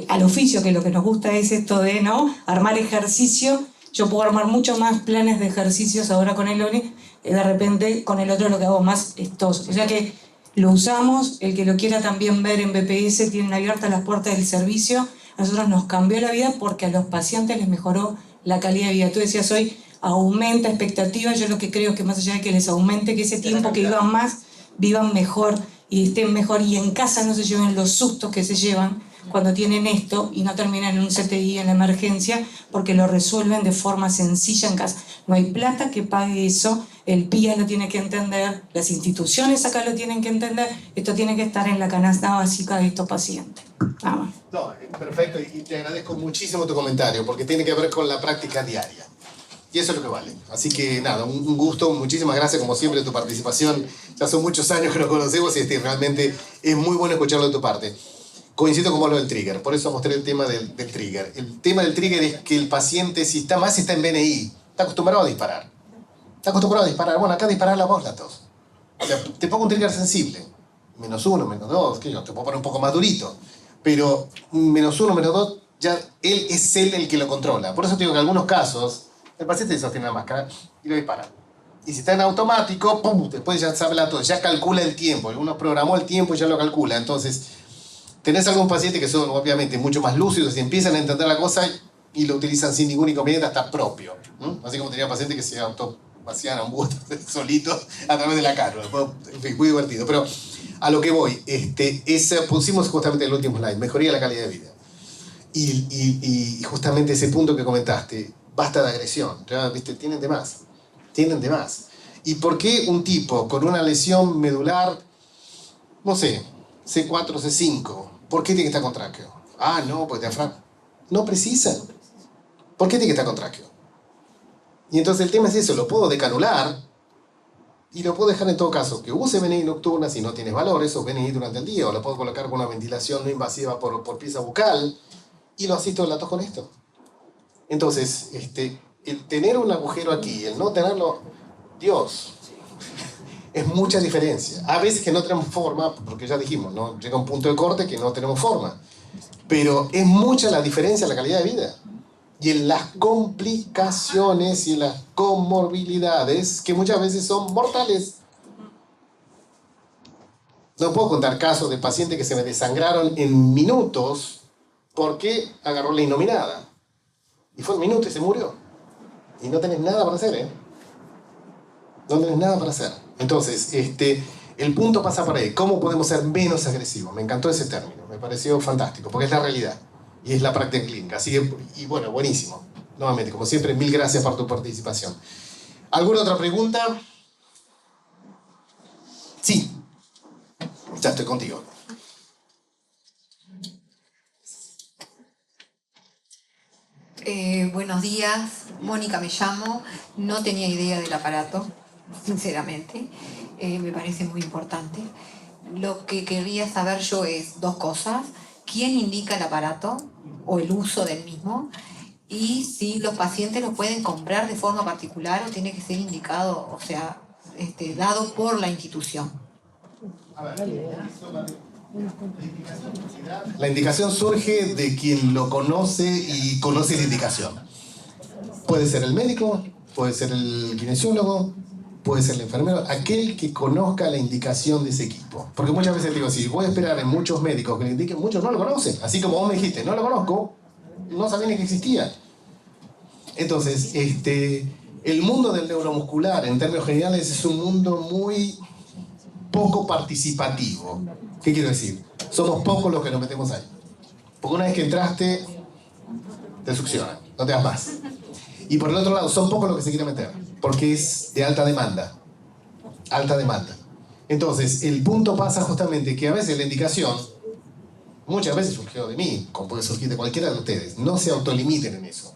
al oficio, que lo que nos gusta es esto de armar ejercicio. Yo puedo armar mucho más planes de ejercicios ahora con el ONI, de repente con el otro lo que hago más es tos. O sea que lo usamos, el que lo quiera también ver en BPS, tienen abiertas las puertas del servicio. A nosotros nos cambió la vida porque a los pacientes les mejoró la calidad de vida. Tú decías hoy, aumenta expectativas. Yo lo que creo es que más allá de que les aumente, que ese tiempo que vivan más, vivan mejor y estén mejor, y en casa no se lleven los sustos que se llevan cuando tienen esto y no terminan en un CTI en la emergencia, porque lo resuelven de forma sencilla en casa. No hay plata que pague eso, el PIA lo tiene que entender, las instituciones acá lo tienen que entender, esto tiene que estar en la canasta básica de estos pacientes. Nada más. No, perfecto, y te agradezco muchísimo tu comentario, porque tiene que ver con la práctica diaria. Y eso es lo que vale. Así que nada, un gusto, muchísimas gracias como siempre tu participación. Ya son muchos años que nos conocemos y realmente es muy bueno escucharlo de tu parte. Coincido con vos lo del trigger, por eso mostré el tema del trigger. El tema del trigger es que el paciente, si está en BNI, está acostumbrado a disparar. Está acostumbrado a disparar. Bueno, acá disparar la voz, la tos. O sea, te pongo un trigger sensible. -1, -2, que yo te puedo poner un poco más durito. Pero -1, -2, ya él es el que lo controla. Por eso te digo que en algunos casos, el paciente sostiene la máscara y lo dispara. Y si está en automático, ¡pum!, después ya sabe la tos, ya calcula el tiempo. Uno programó el tiempo y ya lo calcula. Entonces, tenés algún paciente que son obviamente mucho más lúcidos y empiezan a entender la cosa y lo utilizan sin ningún inconveniente, hasta propio. Así como tenía pacientes que se autovacían un busto solito a través de la cara. En fin, muy divertido. Pero a lo que voy, pusimos justamente el último slide, mejoría la calidad de vida. Y justamente ese punto que comentaste, basta de agresión, ¿viste? Tienen de más. ¿Y por qué un tipo con una lesión medular, no sé, C4, C5, por qué tiene que estar con tráqueo? Ah, no, porque diafragma. No precisa. ¿Por qué tiene que estar con tráqueo? Y entonces el tema es eso, lo puedo decanular y lo puedo dejar en todo caso que use BNI nocturna si no tienes valores, o BNI durante el día, o lo puedo colocar con una ventilación no invasiva por pieza bucal y lo asisto la tos con esto. Entonces, el tener un agujero aquí, el no tenerlo, Dios, es mucha diferencia. A veces que no tenemos forma, porque ya dijimos, ¿no? Llega un punto de corte que no tenemos forma. Pero es mucha la diferencia en la calidad de vida. Y en las complicaciones y en las comorbilidades, que muchas veces son mortales. No puedo contar casos de pacientes que se me desangraron en minutos porque agarró la inominada. Y fue un minuto y se murió. Y no tenés nada para hacer, ¿eh? No tenés nada para hacer. Entonces, el punto pasa por ahí. ¿Cómo podemos ser menos agresivos? Me encantó ese término. Me pareció fantástico, porque es la realidad. Y es la práctica clínica. Así que, y bueno, buenísimo. Nuevamente, como siempre, mil gracias por tu participación. ¿Alguna otra pregunta? Sí. Ya estoy contigo. Buenos días, Mónica me llamo, no tenía idea del aparato, sinceramente, me parece muy importante. Lo que quería saber yo es dos cosas: quién indica el aparato o el uso del mismo, y si los pacientes lo pueden comprar de forma particular o tiene que ser indicado, o sea, dado por la institución. A ver, la indicación surge de quien lo conoce y conoce la indicación. Puede ser el médico, puede ser el kinesiólogo, puede ser el enfermero, aquel que conozca la indicación de ese equipo. Porque muchas veces digo, si voy a esperar en muchos médicos que le indiquen, muchos no lo conocen. Así como vos me dijiste, no lo conozco, no sabía ni que existía. Entonces, el mundo del neuromuscular, en términos generales, es un mundo muy poco participativo. ¿Qué quiero decir? Somos pocos los que nos metemos ahí. Porque una vez que entraste, te succionan, no te das más. Y por el otro lado, son pocos los que se quieren meter, porque es de alta demanda. Alta demanda. Entonces, el punto pasa justamente que a veces la indicación, Muchas veces surgió de mí, como puede surgir de cualquiera de ustedes. No se autolimiten en eso.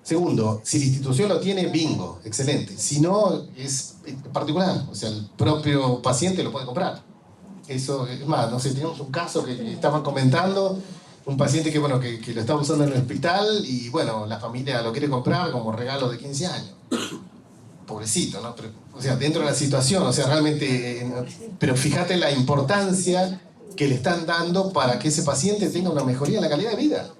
Segundo, si la institución lo tiene, bingo, excelente. Si no, es particular, o sea, el propio paciente lo puede comprar. Eso, es más, no sé, teníamos un caso que estaban comentando, un paciente que, bueno, que lo estaba usando en el hospital y, bueno, la familia lo quiere comprar como regalo de 15 años. Pobrecito, ¿no? Pero, o sea, dentro de la situación, o sea, realmente, pero fíjate la importancia que le están dando para que ese paciente tenga una mejoría en la calidad de vida.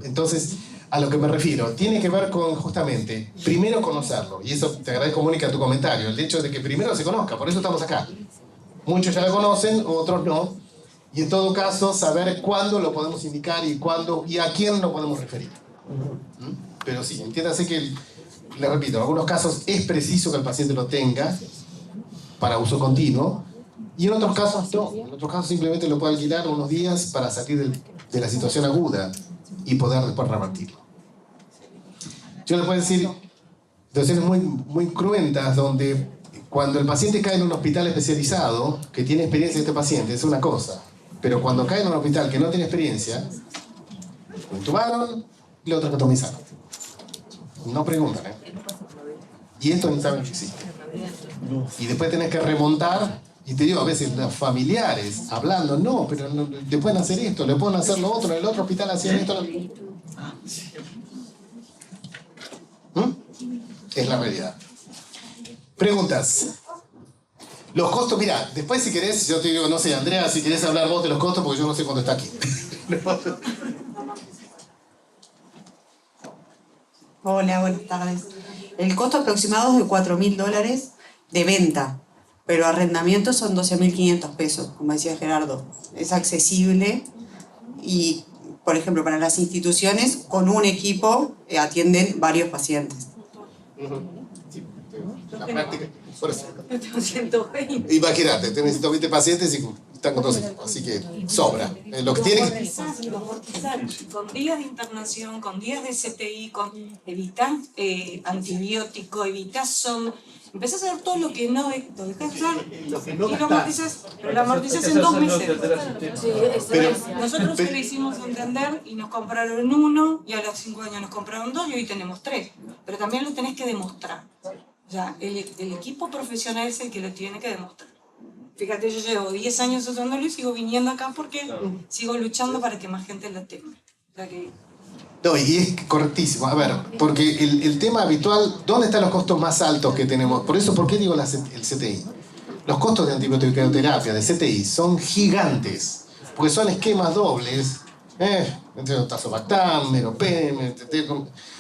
Entonces, a lo que me refiero, tiene que ver con justamente, primero conocerlo, y eso te agradezco, Mónica, tu comentario, el hecho de que primero se conozca, por eso estamos acá. Muchos ya lo conocen, otros no, y en todo caso, saber cuándo lo podemos indicar y cuándo y a quién lo podemos referir. Pero sí, entiéndase que, le repito, en algunos casos es preciso que el paciente lo tenga para uso continuo, y en otros casos no, en otros casos simplemente lo puede alquilar unos días para salir de la situación aguda y poder después revertirlo. Yo les puedo decir situaciones muy cruentas donde cuando el paciente cae en un hospital especializado que tiene experiencia este paciente es una cosa, pero cuando cae en un hospital que no tiene experiencia, lo intubaron y lo tracotomizaron. No preguntan, ¿eh? Y esto ni saben que existe. Y después tenés que remontar. Y te digo, a veces los familiares hablando, no, pero no, le pueden hacer esto, le pueden hacer lo otro, en el otro hospital hacían esto. Es la realidad. Preguntas. Los costos, mira, después si querés, yo te digo, no sé, Andrea, si querés hablar vos de los costos, porque yo no sé cuándo está aquí. Hola, buenas tardes. El costo aproximado es de $4.000 de venta, pero arrendamiento son 12.500 pesos, como decía Gerardo. Es accesible y, por ejemplo, para las instituciones, con un equipo atienden varios pacientes. Sí, la práctica, por eso. Yo tengo 120. Imagínate, tenés 120 pacientes y están con 2 equipos, así que sobra. Lo que tiene que... Amortizar, con días de internación, con días de CTI, con evitar antibiótico, empezás a ver todo lo que no dejás usar y lo amortizás en 2 meses. Nosotros se lo hicimos entender y nos compraron 1 y a los 5 años nos compraron 2 y hoy tenemos 3. Pero también lo tenés que demostrar. O sea, el equipo profesional es el que lo tiene que demostrar. Fíjate, yo llevo 10 años usándolo y sigo viniendo acá porque sigo luchando para que más gente lo tenga. O sea que... No, y es correctísimo. A ver, porque el tema habitual, ¿dónde están los costos más altos que tenemos? Por eso, ¿por qué digo el CTI? Los costos de antibioterapia, de CTI, son gigantes, porque son esquemas dobles, tazobactam, meropen,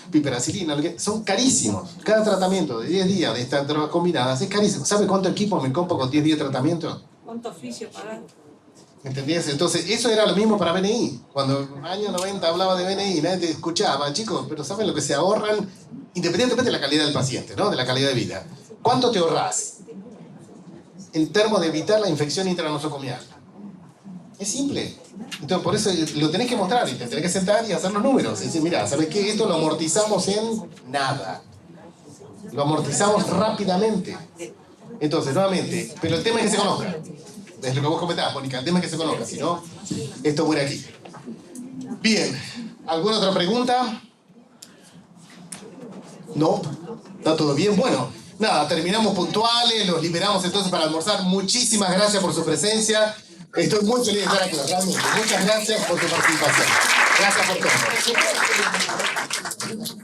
piperacilina, son carísimos. Cada tratamiento de 10 días de estas drogas combinadas es carísimo. ¿Sabe cuánto equipo me compro con 10 días de tratamiento? ¿Cuánto oficio pagar? ¿Entendías? Entonces, eso era lo mismo para BNI. Cuando en los años 90 hablaba de BNI, nadie te escuchaba, chicos, pero ¿saben lo que se ahorran? Independientemente de la calidad del paciente, ¿no? De la calidad de vida. ¿Cuánto te ahorras? En términos de evitar la infección intranosocomial. Es simple. Entonces, por eso lo tenés que mostrar y te tenés que sentar y hacer los números. Y decir, mira, ¿sabes qué? Esto lo amortizamos en nada. Lo amortizamos rápidamente. Entonces, nuevamente, pero el tema es que se conozca. Es lo que vos comentabas, Mónica, el tema es que se conozca, si no, esto muere aquí. Bien, ¿alguna otra pregunta? No, ¿está todo bien? Bueno, nada, terminamos puntuales, los liberamos entonces para almorzar. Muchísimas gracias por su presencia. Estoy muy feliz de estar aquí, realmente. Muchas gracias por tu participación. Gracias por todo.